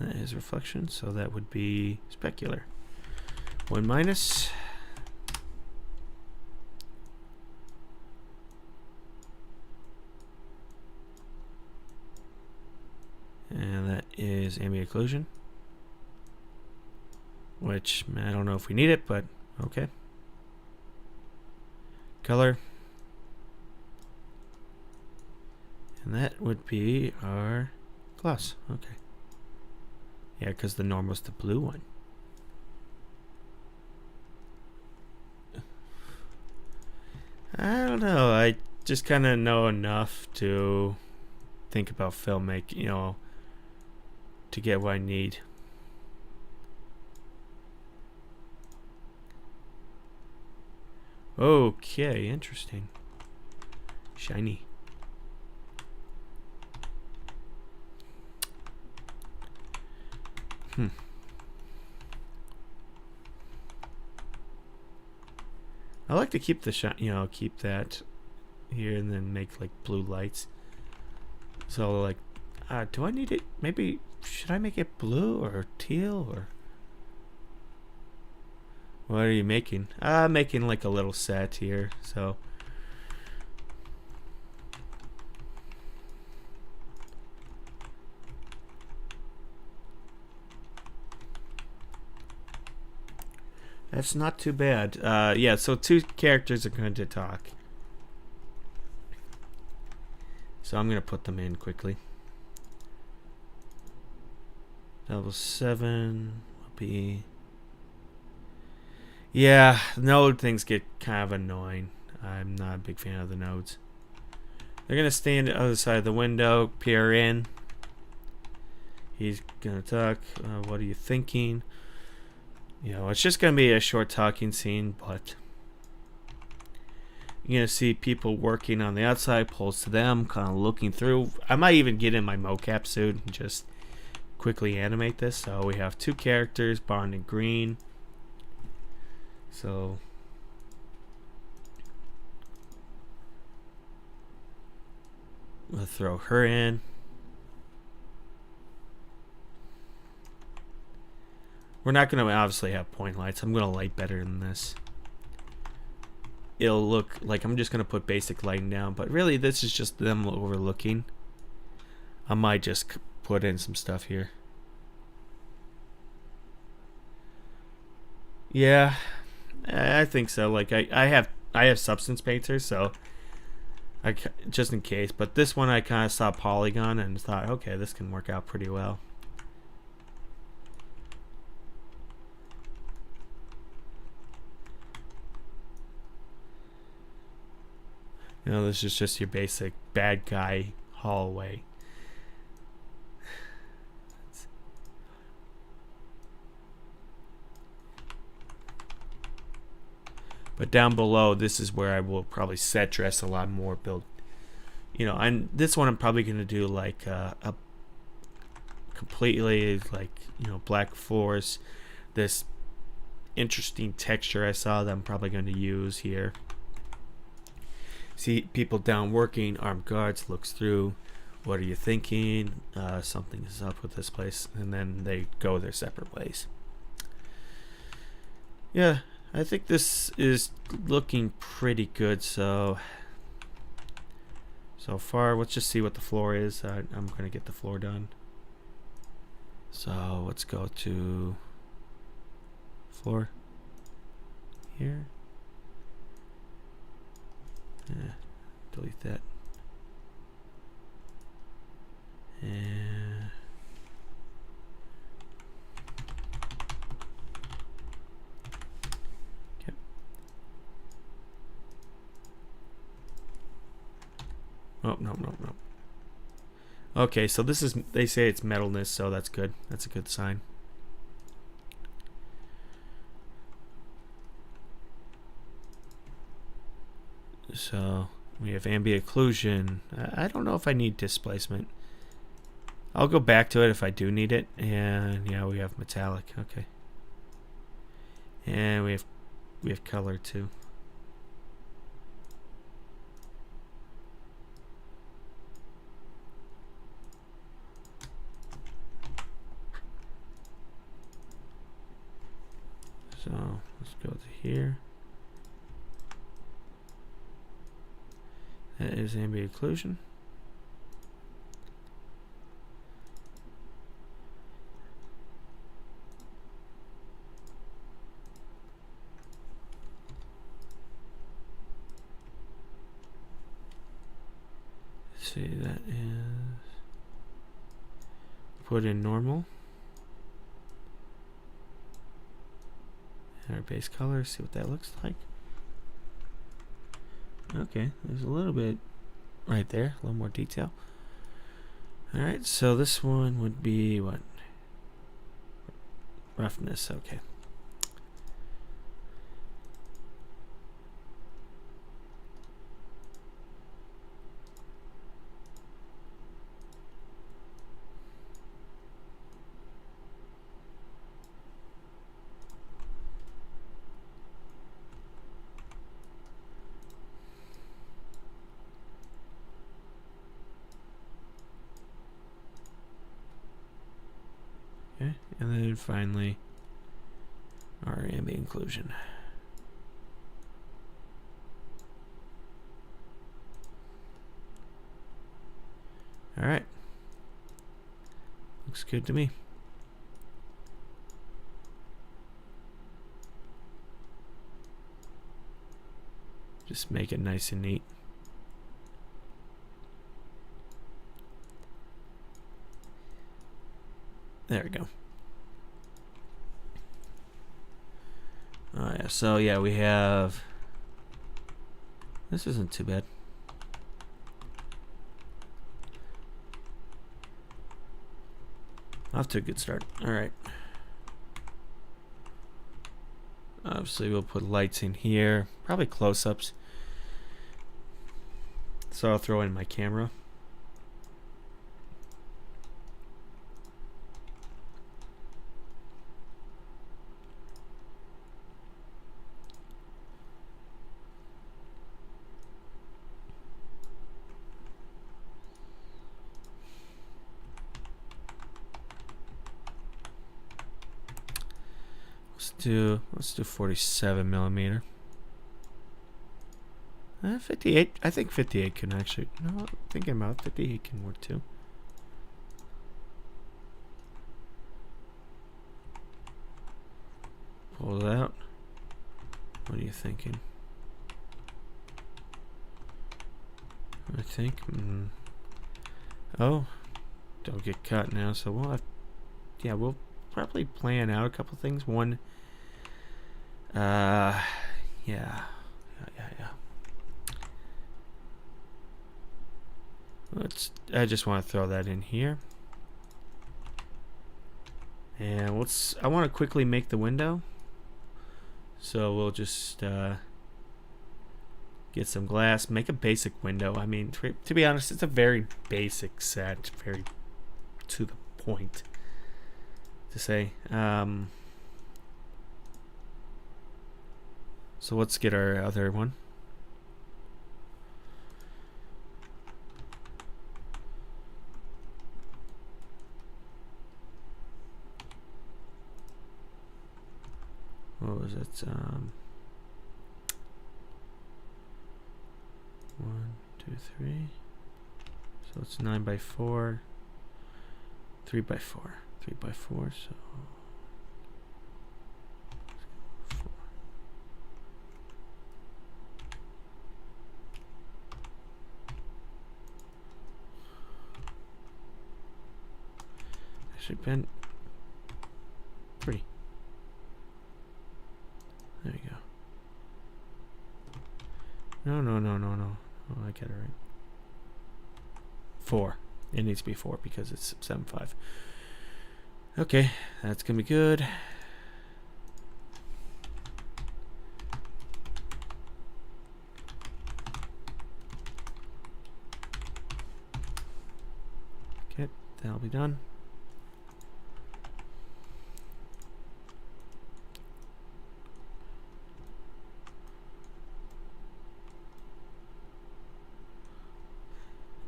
That is reflection, so that would be specular. 1 minus. And that is ambient occlusion. Which, I don't know if we need it, but okay. Color. And that would be our gloss. Okay. Yeah, because the norm was the blue one. I don't know. I just kind of know enough to think about filmmaking, you know, to get what I need. Okay, interesting. Shiny. I like to keep the shot, you know, keep that here and then make like blue lights. So like, do I need it? Maybe should I make it blue or teal or? What are you making? Making like a little set here. So. That's not too bad. Yeah, so 2 characters are going to talk. So I'm going to put them in quickly. Level 7 will be... Yeah, node things get kind of annoying. I'm not a big fan of the nodes. They're going to stand on the other side of the window, peer in. He's going to talk. What are you thinking? You know, it's just going to be a short talking scene, but you're going to see people working on the outside, pulls to them, kind of looking through. I might even get in my mocap suit and just quickly animate this. So we have 2 characters, Bond and Green. So we'll throw her in. We're not going to obviously have point lights. I'm going to light better than this. It'll look like I'm just going to put basic lighting down, but really this is just them overlooking. I might just put in some stuff here. Yeah, I think so. Like I have substance painters, so just in case. But this one I kind of saw polygon and thought, okay, this can work out pretty well. You know, this is just your basic bad guy hallway. But down below, this is where I will probably set dress a lot more, build, you know, and this one I'm probably going to do like a completely like, you know, black floors, this interesting texture I saw that I'm probably going to use here. See people down working, armed guards, looks through, what are you thinking? Something is up with this place, and then they go their separate ways. Yeah, I think this is looking pretty good. So far, let's just see what the floor is. I'm gonna get the floor done. So let's go to floor here. Yeah, delete that. And okay. Oh, no. Okay, so this is, they say it's metalness, so that's good. That's a good sign. So we have ambient occlusion. I don't know if I need displacement. I'll go back to it if I do need it. And yeah, we have metallic. Okay. And we have color too. So let's go to here. That is ambient occlusion. Let's see, that is put in normal. And our base color, see what that looks like. Okay, there's a little bit right there, a little more detail. Alright, so this one would be what? Roughness, okay. Okay, and then finally our ambient occlusion. Alright. Looks good to me. Just make it nice and neat. There we go. Oh yeah, so yeah, we have... This isn't too bad. Off to a good start. Alright. Obviously we'll put lights in here. Probably close-ups. So I'll throw in my camera. Let's do 47 millimeter. 58. I think 58 can actually. No, thinking about 58 can work too. Pull it out. What are you thinking? I think. Oh, don't get cut now. So we'll have. Yeah, we'll probably plan out a couple things. One. Yeah. I just want to throw that in here. And I want to quickly make the window. So we'll just get some glass, make a basic window. I mean, to be honest, it's a very basic set, very to the point to say. So let's get our other one. What was it? 1, 2, 3. So it's 9 by 4, 3 by 4, 3 by 4. So. Actually, Ben. 3. There you go. No. Oh, I get it right. 4. It needs to be 4 because it's 7.5. Okay, that's gonna be good. Okay, that'll be done.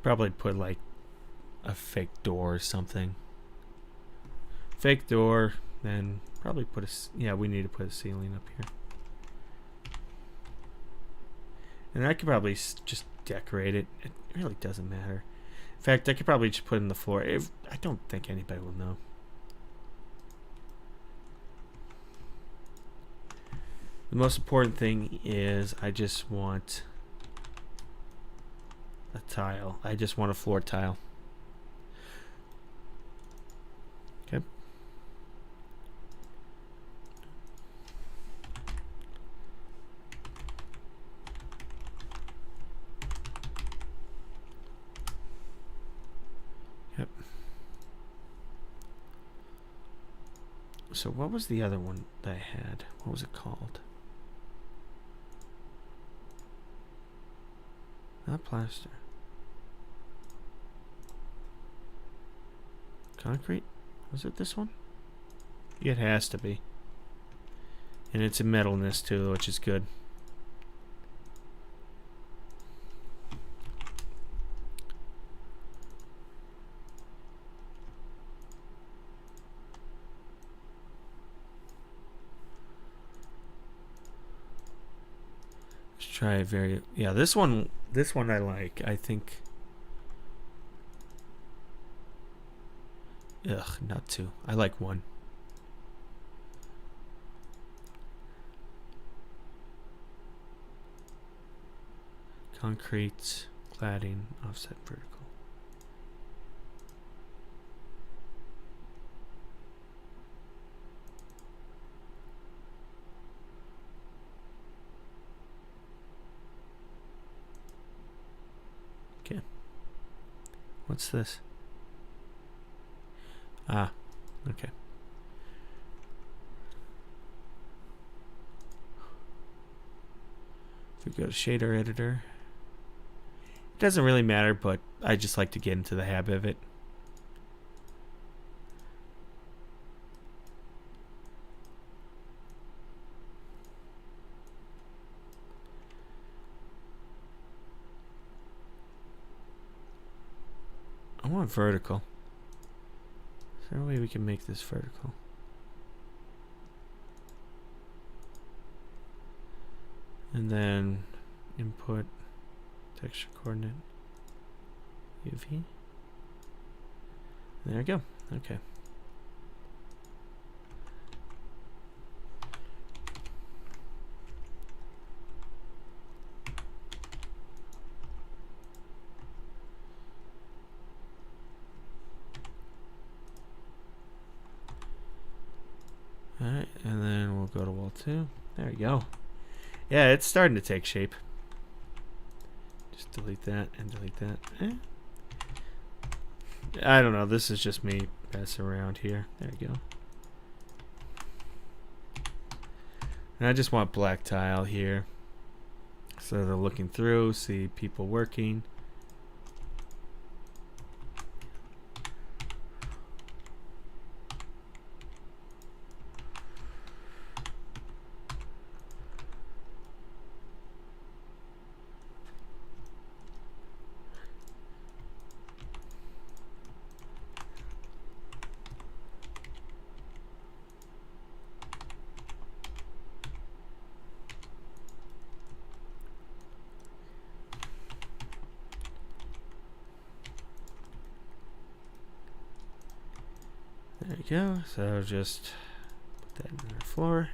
Probably put like a fake door or something. Fake door, then probably put a... Yeah, we need to put a ceiling up here. And I could probably just decorate it. It really doesn't matter. In fact, I could probably just put it in the floor. I don't think anybody will know. The most important thing is I just want a tile. I just want a floor tile. Okay. Yep. So what was the other one that I had? What was it called? Not plaster. Concrete? Was it this one? It has to be. And it's a metalness too, which is good. Let's try yeah, this one I like. I think not 2. I like 1. Concrete, cladding, offset vertical. Okay. What's this? Ah, okay. If we go to shader editor, it doesn't really matter, but I just like to get into the habit of it. I want vertical. Is there a way we can make this vertical? And then input texture coordinate UV. There we go. Okay. Alright, and then we'll go to wall 2. There we go. Yeah, it's starting to take shape. Just delete that and delete that. I don't know. This is just me messing around here. There we go. And I just want black tile here. So they're looking through, see people working. There we go. So just put that in the floor.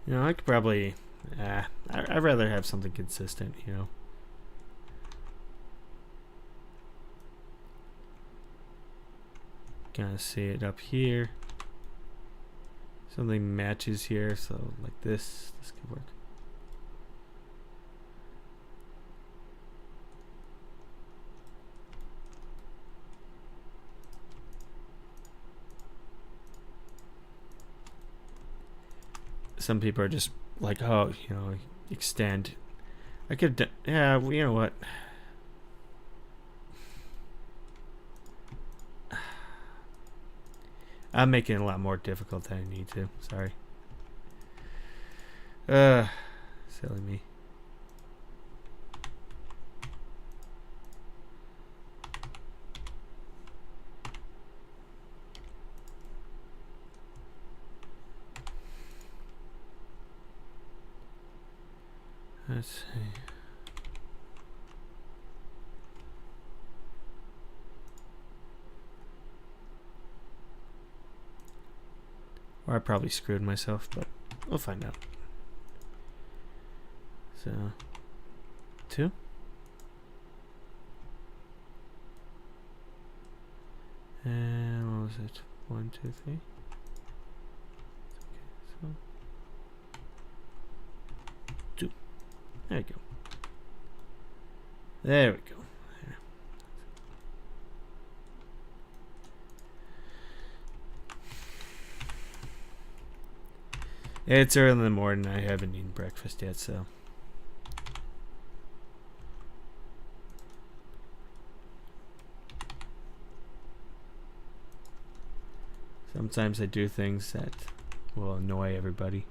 You know, I could probably, I'd rather have something consistent, you know. Kind of see it up here. Something matches here, so like this could work. Some people are just like, oh, you know, extend. I could, yeah, you know what? I'm making it a lot more difficult than I need to. Sorry. Silly me. Let's see. Or I probably screwed myself, but we'll find out. So, 2. 1, 2, 3. Okay, so 2. There we go. There we go. It's early in the morning. I haven't eaten breakfast yet, so. Sometimes I do things that will annoy everybody.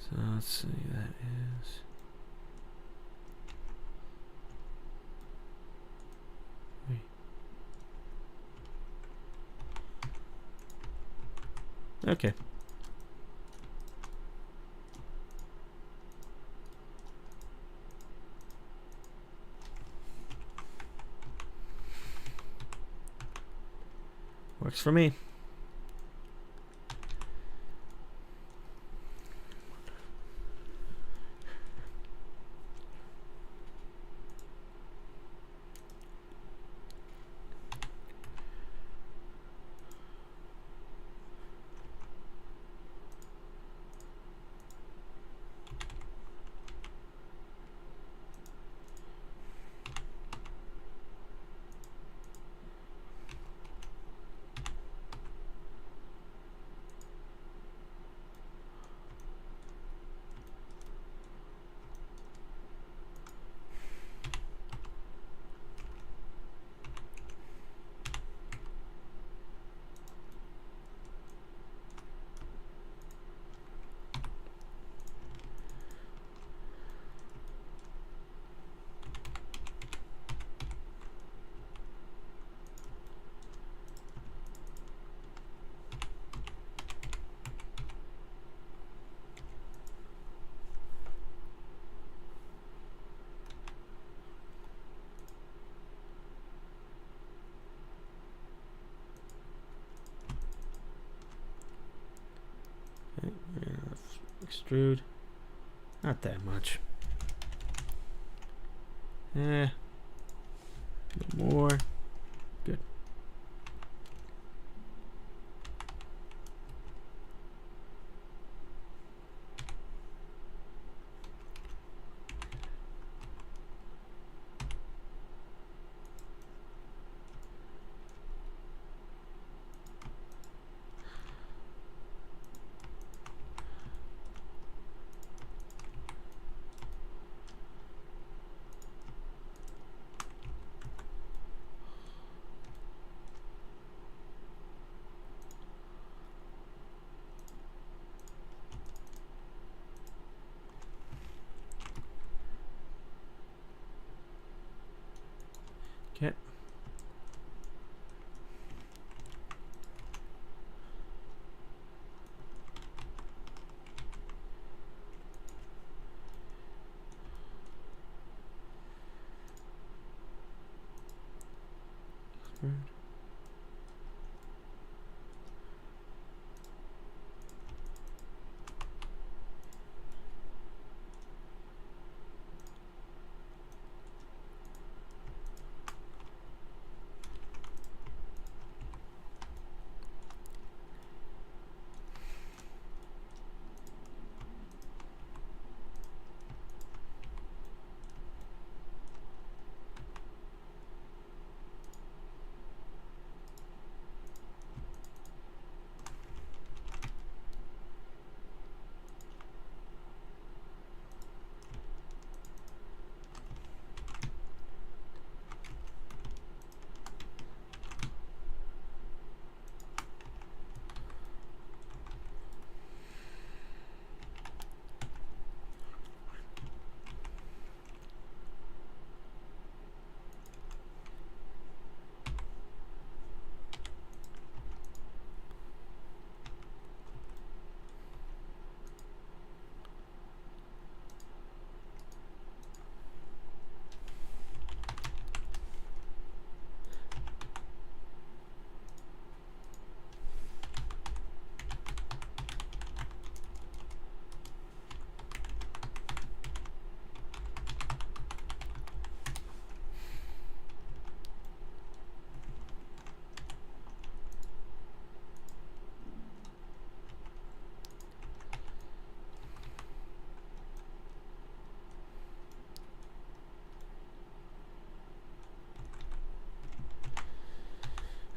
So let's see, that is. Okay. Works for me. Extrude. Not that much. A bit more. Good. Okay.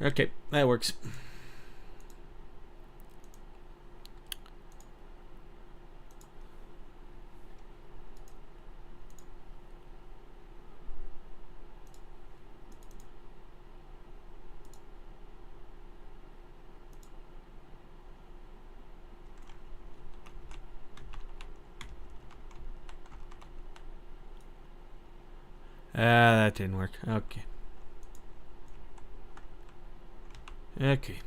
Okay, that works. That didn't work. Okay. Okay.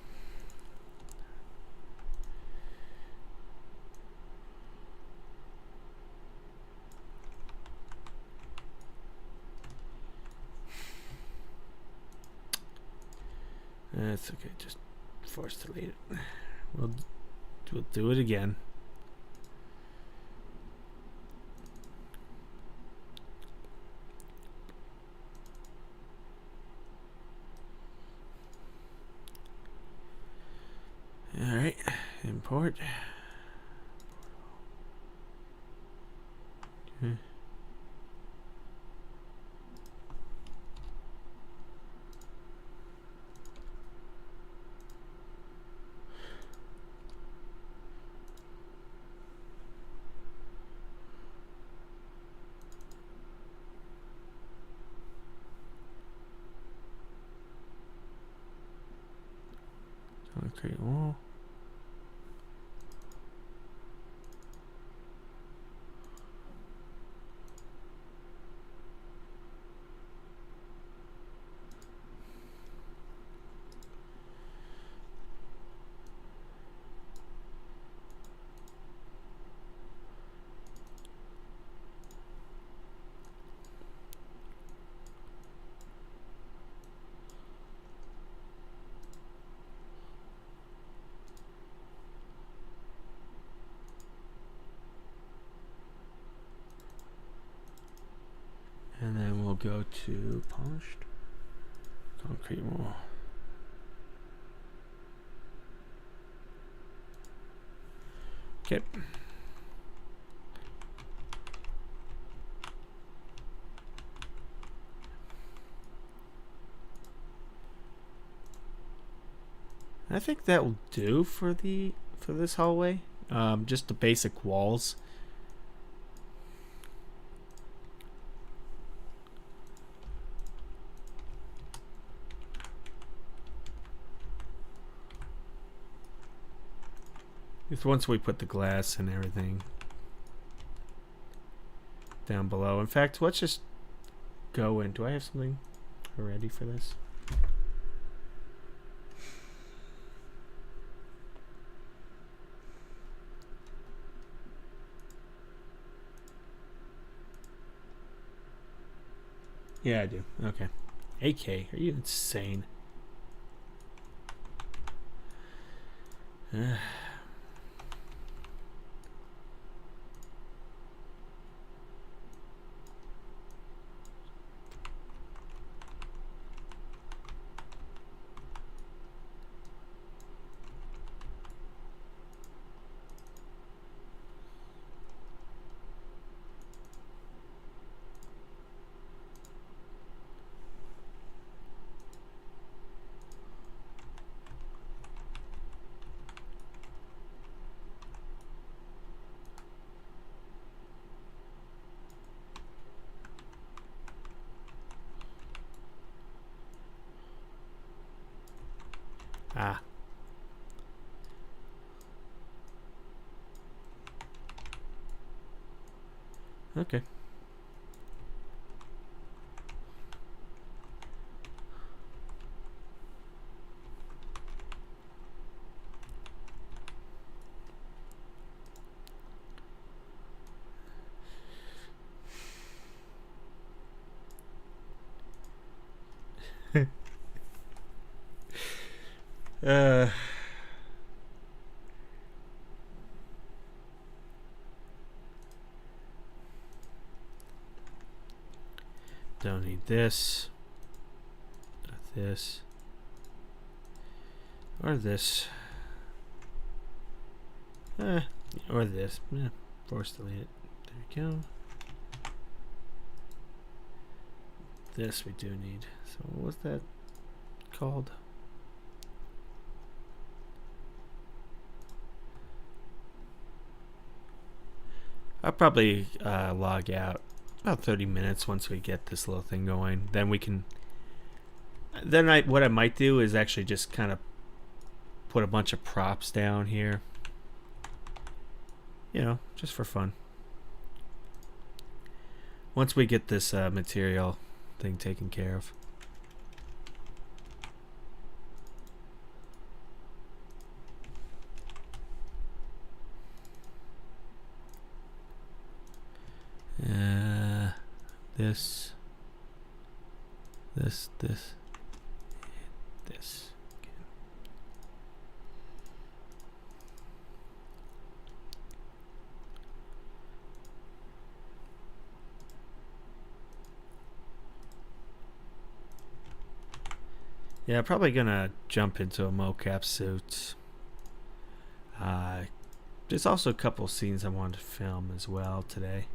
That's okay. Just force delete it. We'll do it again. All right. Import. Okay. Concrete wall. And then we'll go to polished concrete wall. Okay. I think that will do for this hallway. Just the basic walls. Just once we put the glass and everything down below. In fact, let's just go in. Do I have something ready for this? Yeah, I do. Okay. AK, are you insane? Ah. Okay. uh Don't need this. Not this. Or this. Or this. Yeah, force delete it. There we go. This we do need. So what's that called? I'll probably log out about 30 minutes once we get this little thing going. Then we can. Then what I might do is actually just kind of put a bunch of props down here. You know, just for fun. Once we get this material thing taken care of. This. Yeah, probably gonna jump into a mocap suit. There's also a couple scenes I wanted to film as well today.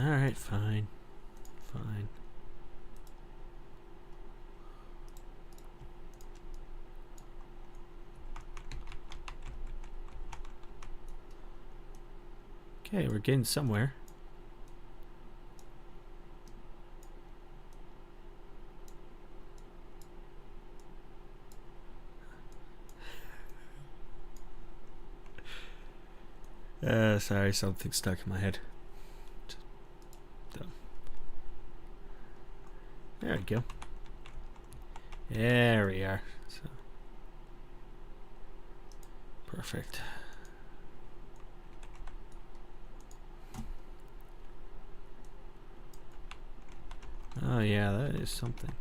Alright, fine. Fine. Okay, we're getting somewhere. Sorry, something stuck in my head. There we go. There we are. So, perfect. Oh yeah, that is something.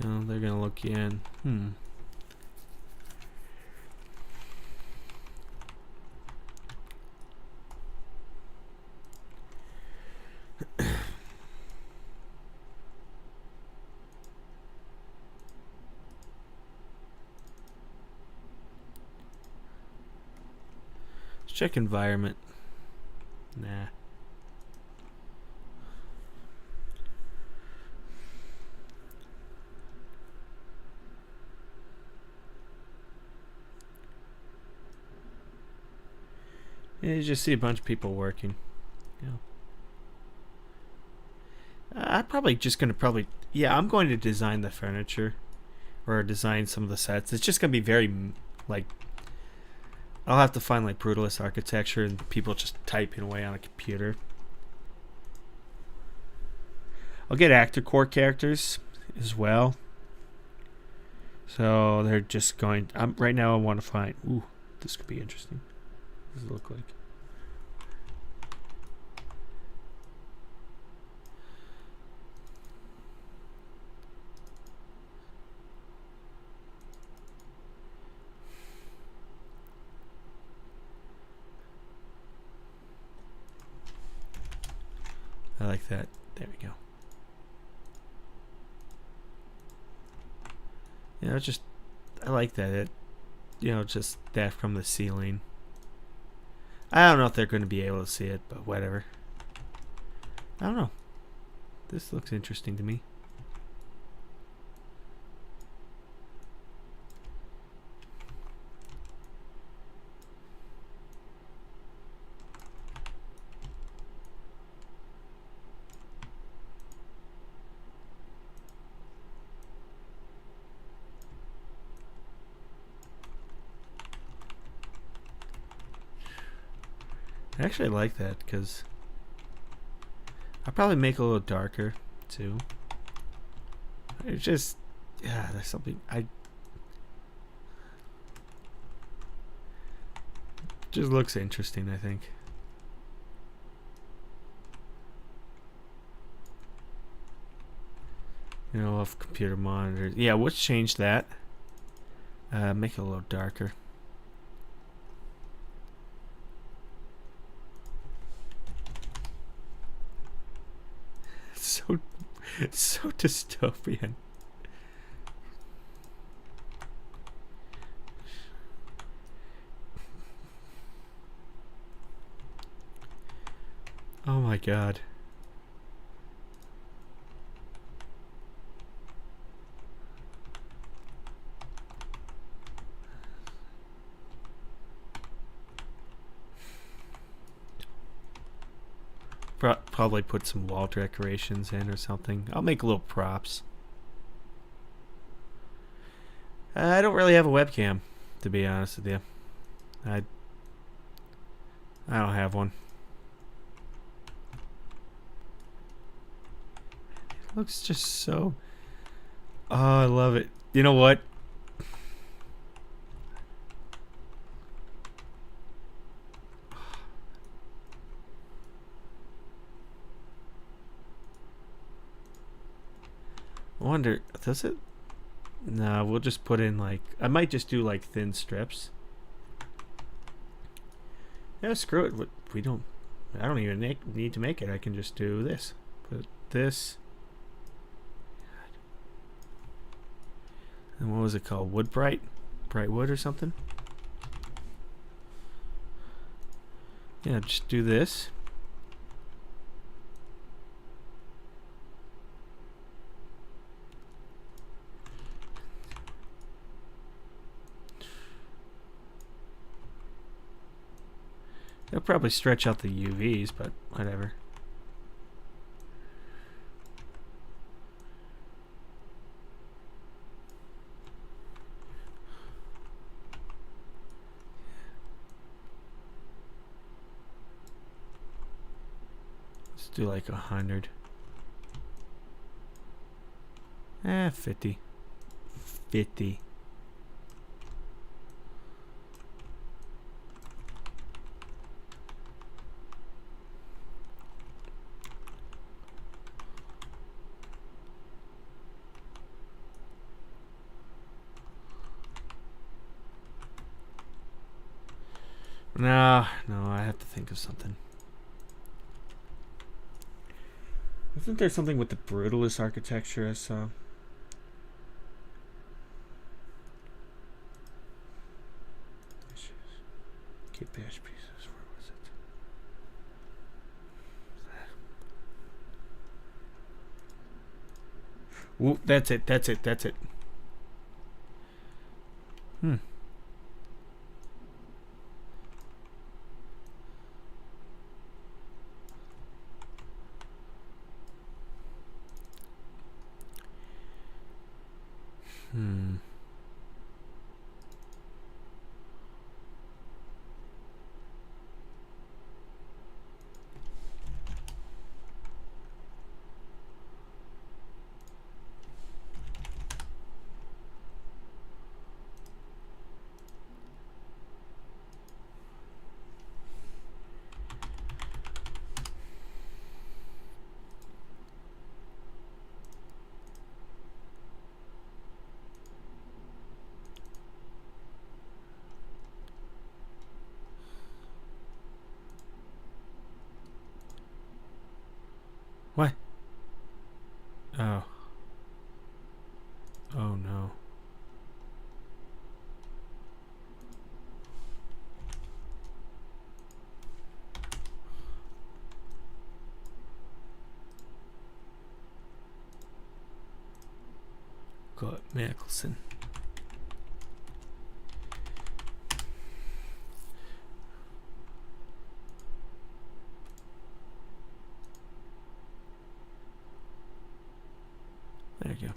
You know, they're gonna look you in. Let's check environment. Nah. Yeah, you just see a bunch of people working. Yeah. I'm probably just gonna I'm going to design the furniture or design some of the sets. It's just gonna be very like I'll have to find like brutalist architecture and people just typing away on a computer. I'll get actor core characters as well. So they're just going. Right now I want to find. Ooh, this could be interesting. What does it look like? I like that. There we go. You know, just I like that. Just that from the ceiling. I don't know if they're going to be able to see it, but whatever. I don't know. This looks interesting to me. I actually like that because I'll probably make it a little darker too. It's just, yeah, there's something just looks interesting, I think. You know, off computer monitors. Yeah, let's change that. Make it a little darker. So dystopian. Oh my god. Probably put some wall decorations in or something. I'll make little props. I don't really have a webcam, to be honest with you. I don't have one. It looks just so... Oh, I love it. You know what? I wonder, does it? No, we'll just put in like... I might just do like thin strips. Yeah, screw it. We don't... I don't even need to make it. I can just do this. Put this... And what was it called? Wood Bright? Bright Wood or something? Yeah, just do this. It'll probably stretch out the UVs, but whatever. Let's do like 100. 50. 50. No, I have to think of something. Isn't there something with the brutalist architecture I saw? Keep bash pieces. Where was it? Ooh, that's it. Hmm. What? Oh. Oh no. Got Mickelson. There you go.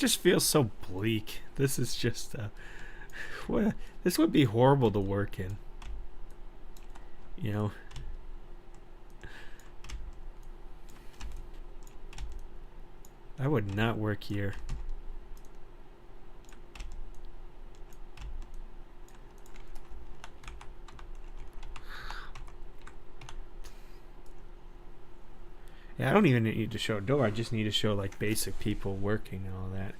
just feels so bleak. This is just what this would be horrible to work in. You know. I would not work here. Yeah, I don't even need to show a door. I just need to show like basic people working and all that.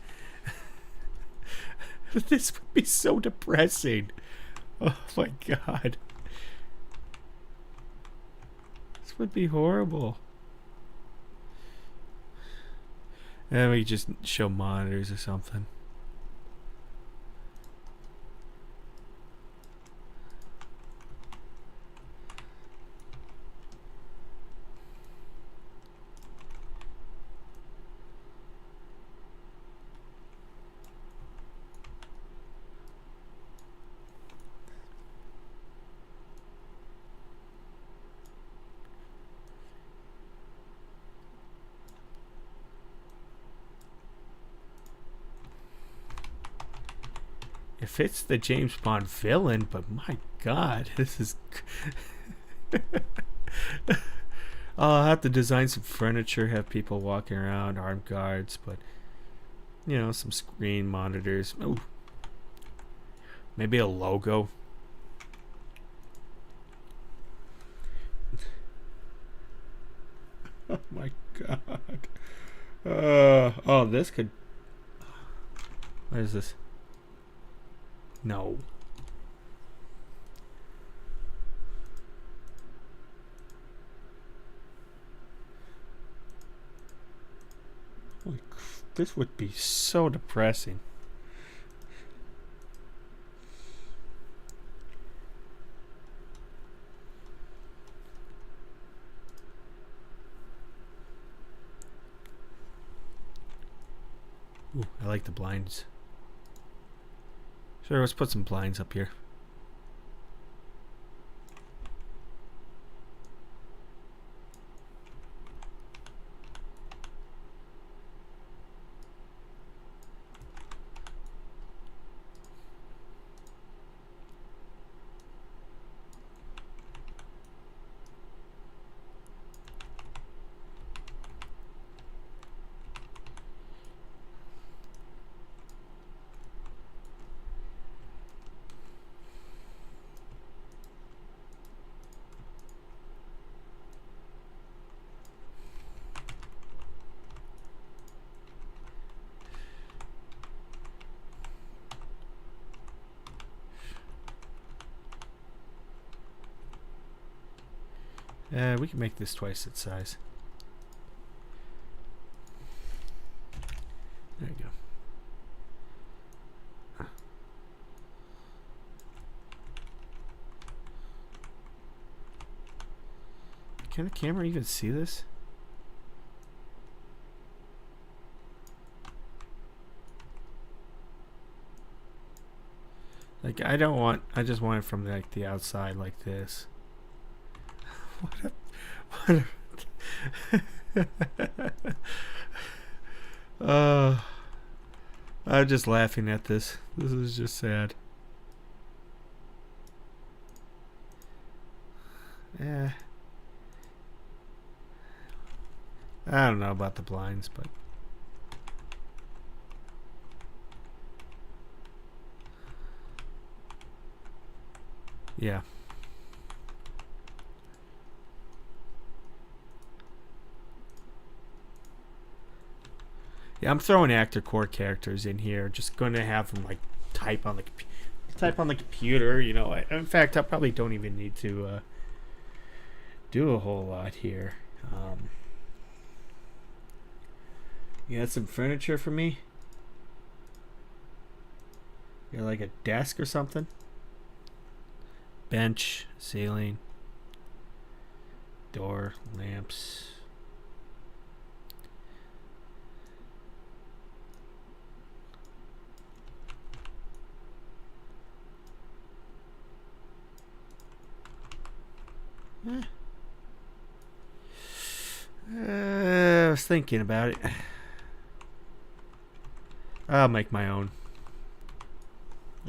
This would be so depressing. Oh my god. This would be horrible. And we just show monitors or something. It fits the James Bond villain, but my god, this is... I'll have to design some furniture, have people walking around, armed guards, but... You know, some screen monitors. Ooh. Maybe a logo. Oh my god. Oh, this could... What is this? No. Like, this would be so depressing. Ooh, I like the blinds. Sure, let's put some blinds up here. We can make this twice its size. There you go. Can the camera even see this? Like, I just want it from like the outside like this. I'm just laughing at this. This is just sad. Yeah. I don't know about the blinds, but yeah. Yeah, I'm throwing actor core characters in here. Just going to have them like type on the computer. You know, in fact, I probably don't even need to do a whole lot here. You got some furniture for me? You got like a desk or something? Bench, ceiling, door, lamps. I was thinking about it. I'll make my own.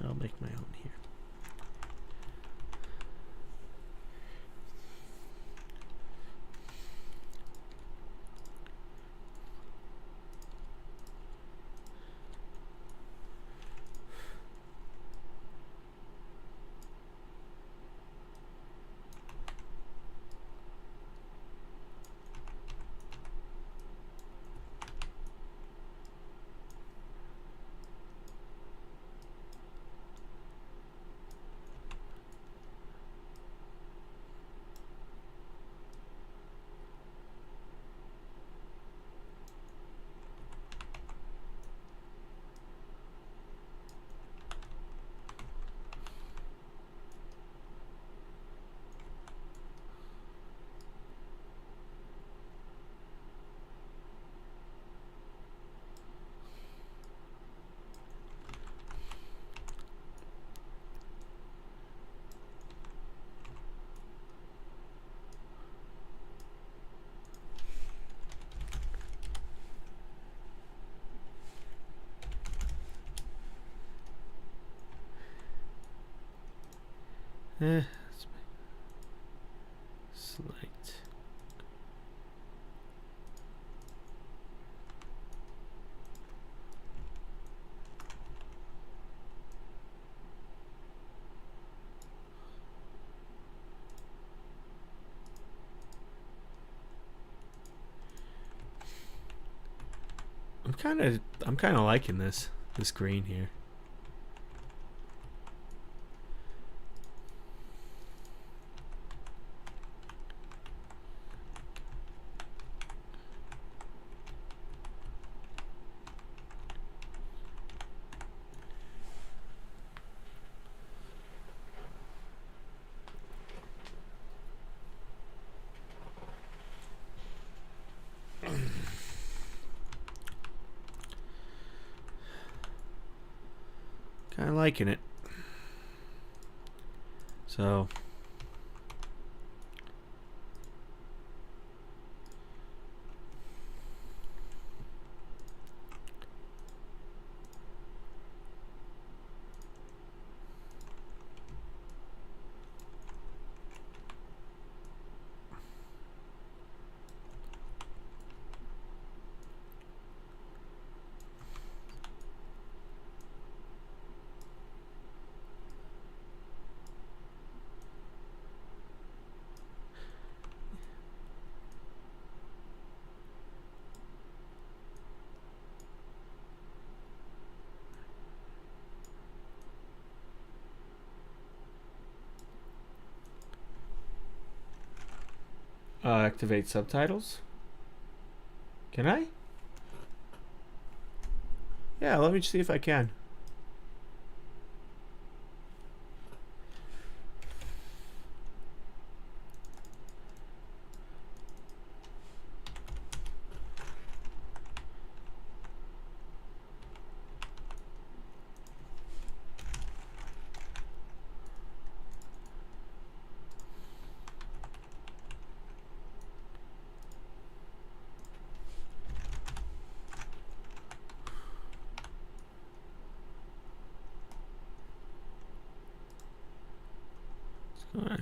I'll make my own here. Select. I'm kind of liking this green here. Kind of liking it. So activate subtitles. Can I? Yeah, let me see if I can.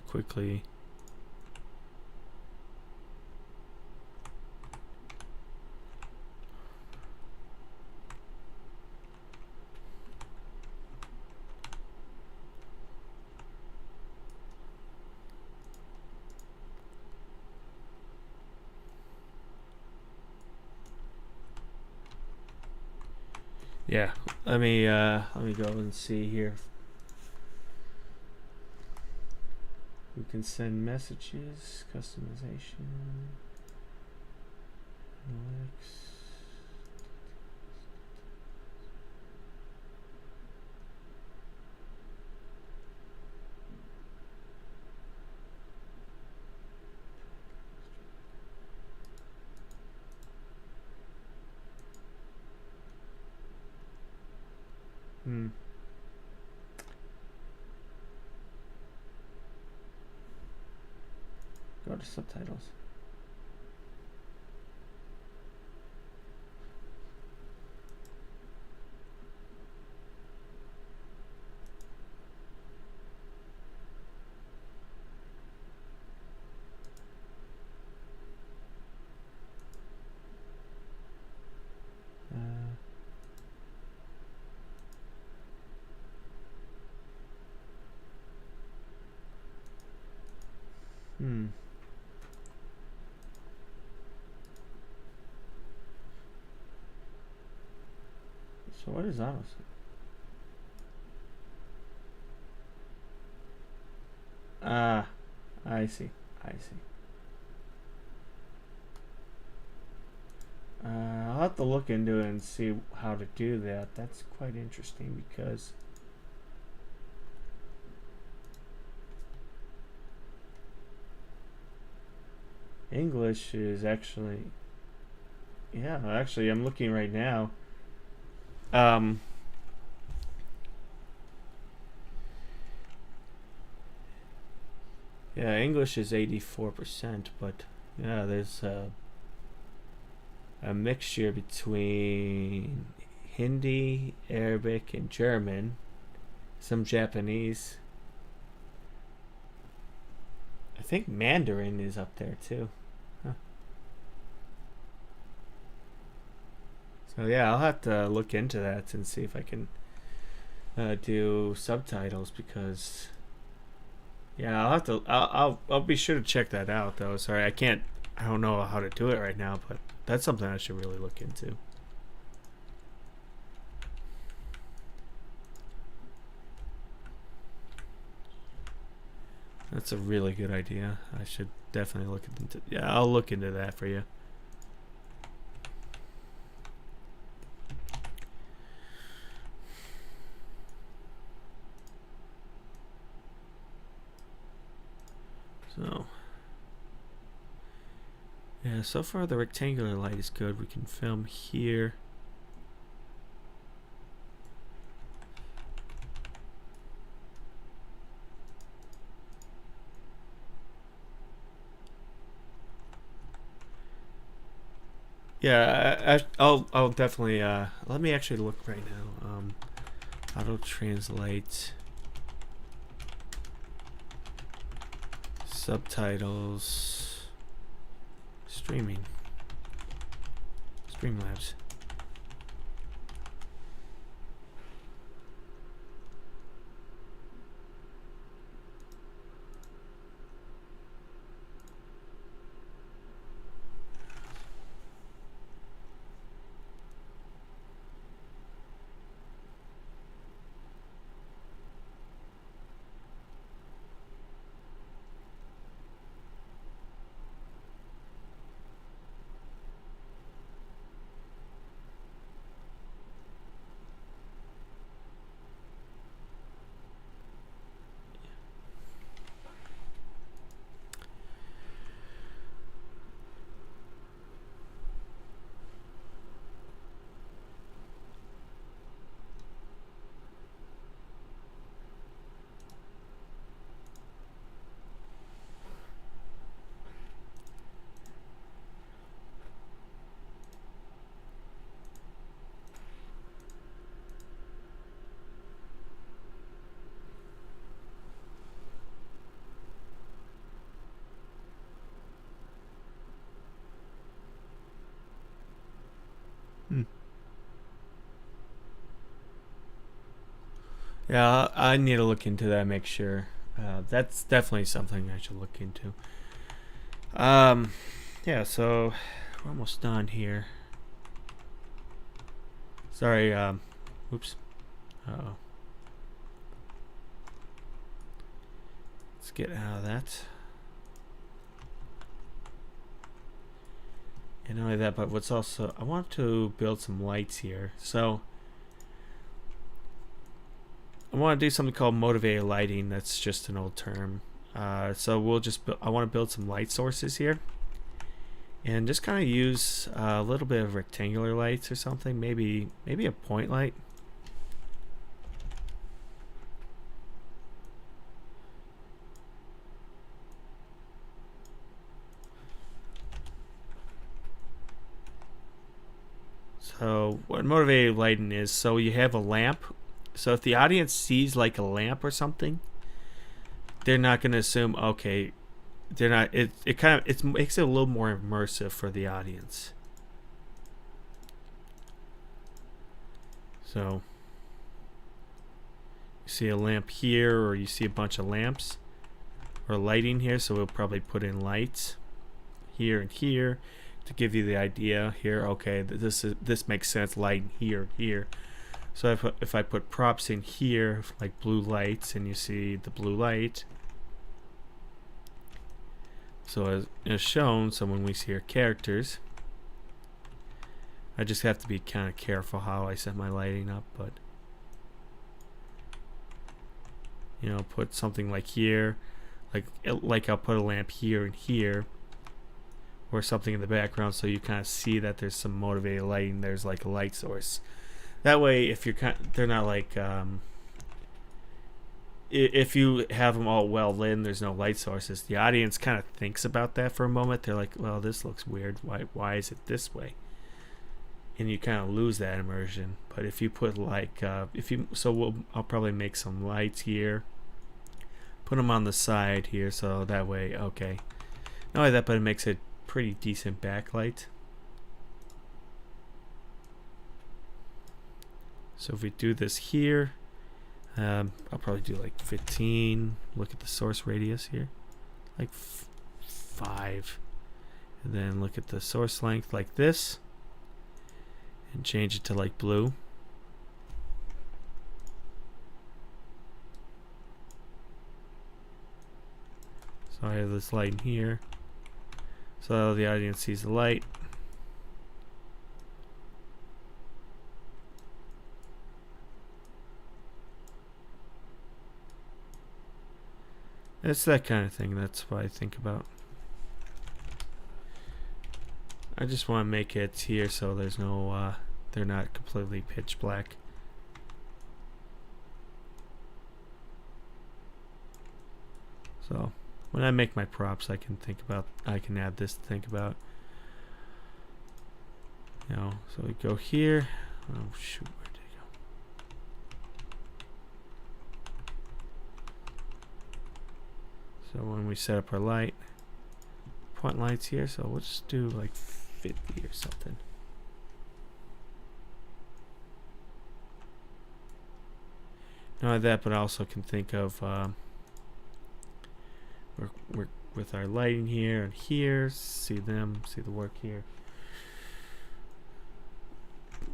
Quickly. Yeah, let me go and see here. We can send messages, customization, analytics. Go to subtitles. So what is honest? Ah, I see. I see. I'll have to look into it and see how to do that. That's quite interesting because English is actually, yeah, actually, I'm looking right now. Um, yeah, English is 84%, but yeah, there's a mixture between Hindi, Arabic, and German, some Japanese. I think Mandarin is up there too. Huh. So yeah, I'll have to look into that and see if I can do subtitles because yeah, I'll have to. I'll be sure to check that out though. Sorry, I can't. I don't know how to do it right now, but that's something I should really look into. That's a really good idea. I should definitely look into. Yeah, I'll look into that for you. So, yeah, so far the rectangular light is good. We can film here. Yeah, I'll definitely let me actually look right now. Auto translate subtitles streaming Streamlabs. Hmm. Yeah, I need to look into that. Make sure. That's definitely something I should look into. Yeah. So we're almost done here. Sorry. Oops. Oh. Let's get out of that. And not only that, but what's also I want to build some lights here. So I want to do something called motivated lighting. That's just an old term. So we'll just I want to build some light sources here, and just kind of use a little bit of rectangular lights or something. Maybe a point light. So what motivated lighting is, so you have a lamp. So if the audience sees like a lamp or something, they're not going to assume, okay, they're not, it kind of, it makes it a little more immersive for the audience. So you see a lamp here, or you see a bunch of lamps or lighting here, so we'll probably put in lights here and here to give you the idea here. Okay, this makes sense. Light here, here. So if I put props in here, like blue lights, and you see the blue light. So as shown, so when we see our characters, I just have to be kind of careful how I set my lighting up, but you know, put something like here, like I'll put a lamp here and here, or something in the background, so you kind of see that there's some motivated lighting. There's like a light source. That way, if you're they're not like if you have them all well lit, there's no light sources. The audience kind of thinks about that for a moment. They're like, "Well, this looks weird. Why is it this way?" And you kind of lose that immersion. But if you put like I'll probably make some lights here, put them on the side here, so that way, okay. Not only that, but it makes it pretty decent backlight. So if we do this here, I'll probably do like 15. Look at the source radius here, like 5, and then look at the source length like this, and change it to like blue. So I have this light in here, so the audience sees the light. It's that kind of thing. That's what I think about. I just want to make it here so there's no, they're not completely pitch black. So when I make my props, I can add this to think about. You know, so we go here. Oh shoot, where did it go? So when we set up our light, point lights here, so we'll just do like 50 or something. Not only that, but I also can think of we're with our lighting here and here, see the work here.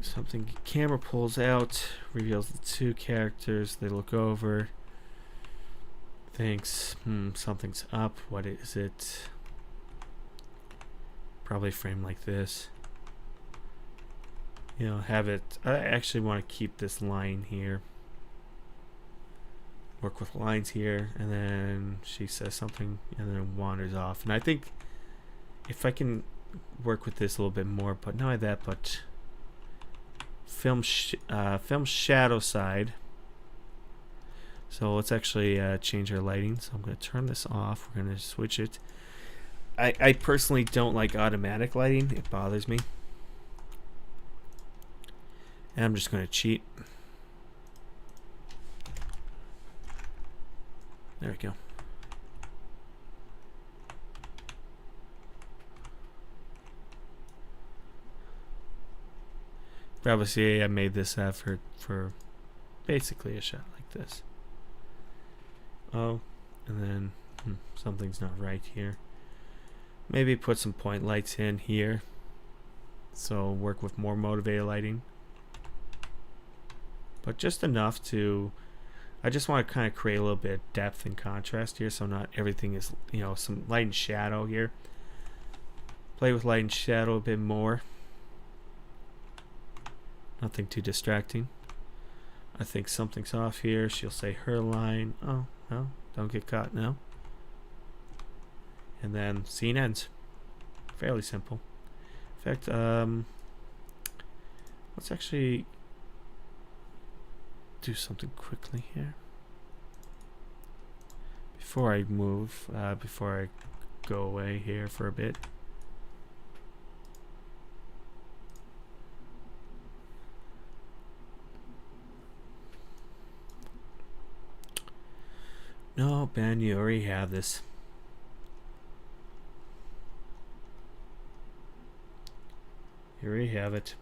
Something camera pulls out, reveals the two characters, they look over, thinks, something's up, what is it? Probably frame like this. You know, have it, I actually want to keep this line here. Work with lines here, and then she says something, and then wanders off. And I think if I can work with this a little bit more, but not only that, but film shadow side. So let's actually change our lighting. So I'm going to turn this off. We're going to switch it. I personally don't like automatic lighting. It bothers me. And I'm just going to cheat. There we go. But obviously I made this effort for basically a shot like this. Oh, and then something's not right here. Maybe put some point lights in here. So work with more motivated lighting. But just enough to, I just want to kind of create a little bit of depth and contrast here, so not everything is, you know, some light and shadow here. Play with light and shadow a bit more. Nothing too distracting. I think something's off here. She'll say her line. Oh, no, don't get caught now. And then scene ends. Fairly simple. In fact, let's actually do something quickly here. Before I move, before I go away here for a bit. No, Ben, you already have this. You already have it.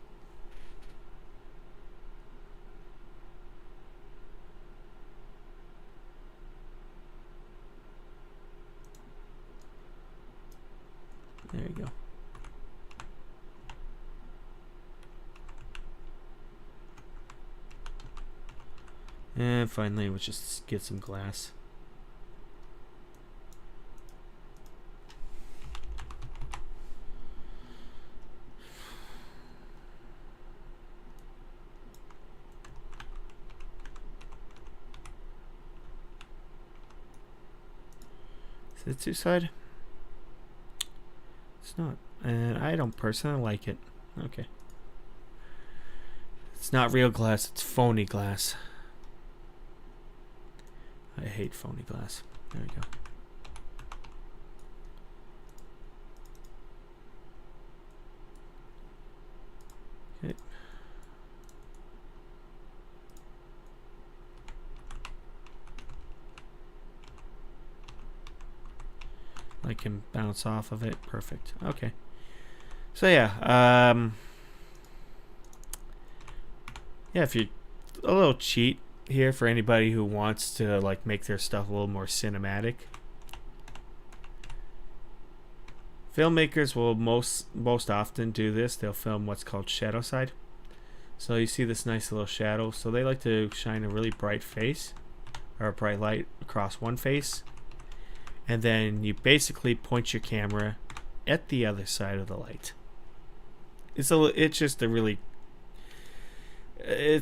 There you go. And finally, we'll just get some glass. Is it two-sided? It's not. And I don't personally like it. Okay. It's not real glass, it's phony glass. I hate phony glass. There we go. Okay. I can bounce off of it. Perfect. Okay. So yeah, yeah, if you a little cheat here for anybody who wants to like make their stuff a little more cinematic. Filmmakers will most often do this. They'll film what's called shadow side. So you see this nice little shadow. So they like to shine a really bright face or a bright light across one face. And then you basically point your camera at the other side of the light. It's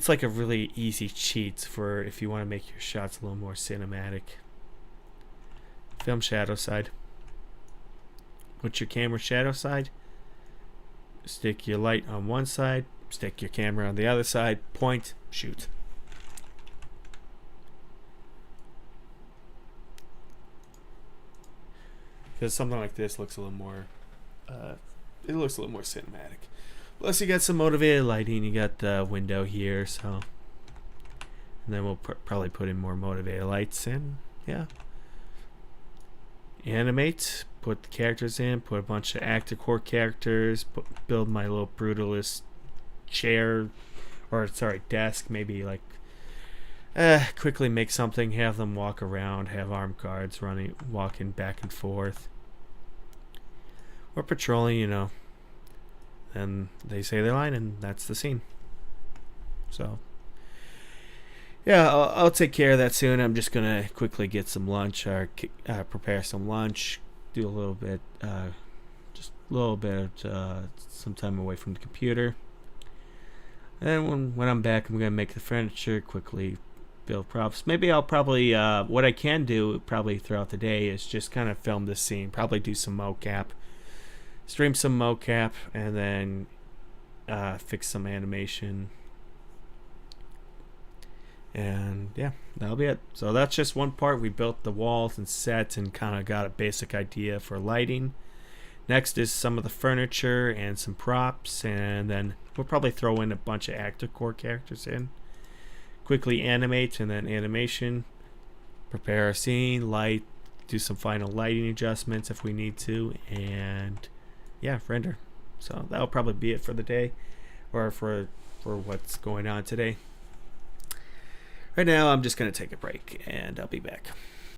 like a really easy cheat for if you want to make your shots a little more cinematic. Film shadow side. Put your camera shadow side. Stick your light on one side. Stick your camera on the other side. Point. Shoot. Because something like this looks a little more it looks a little more cinematic. Plus you got some motivated lighting. You got the window here, so and then we'll probably put in more motivated lights in. Yeah. Animate, put the characters in, put a bunch of actor core characters, build my little brutalist chair, or sorry, desk, maybe like quickly make something, have them walk around, have armed guards walking back and forth. Or patrolling, you know. And they say their line, and that's the scene. So, yeah, I'll take care of that soon. I'm just going to quickly get some lunch, or prepare some lunch, do a little bit, just a little bit, some time away from the computer. And when I'm back, I'm going to make the furniture, quickly build props. Maybe I'll probably, what I can do probably throughout the day is just kind of film this scene, probably do some mocap. Stream some mocap and then fix some animation. And yeah, that'll be it. So that's just one part. We built the walls and sets and kind of got a basic idea for lighting. Next is some of the furniture and some props, and then we'll probably throw in a bunch of actor core characters in. Quickly animate, and then animation. Prepare a scene, light, do some final lighting adjustments if we need to, and yeah, render. So that'll probably be it for the day, or for what's going on today. Right now I'm just going to take a break and I'll be back.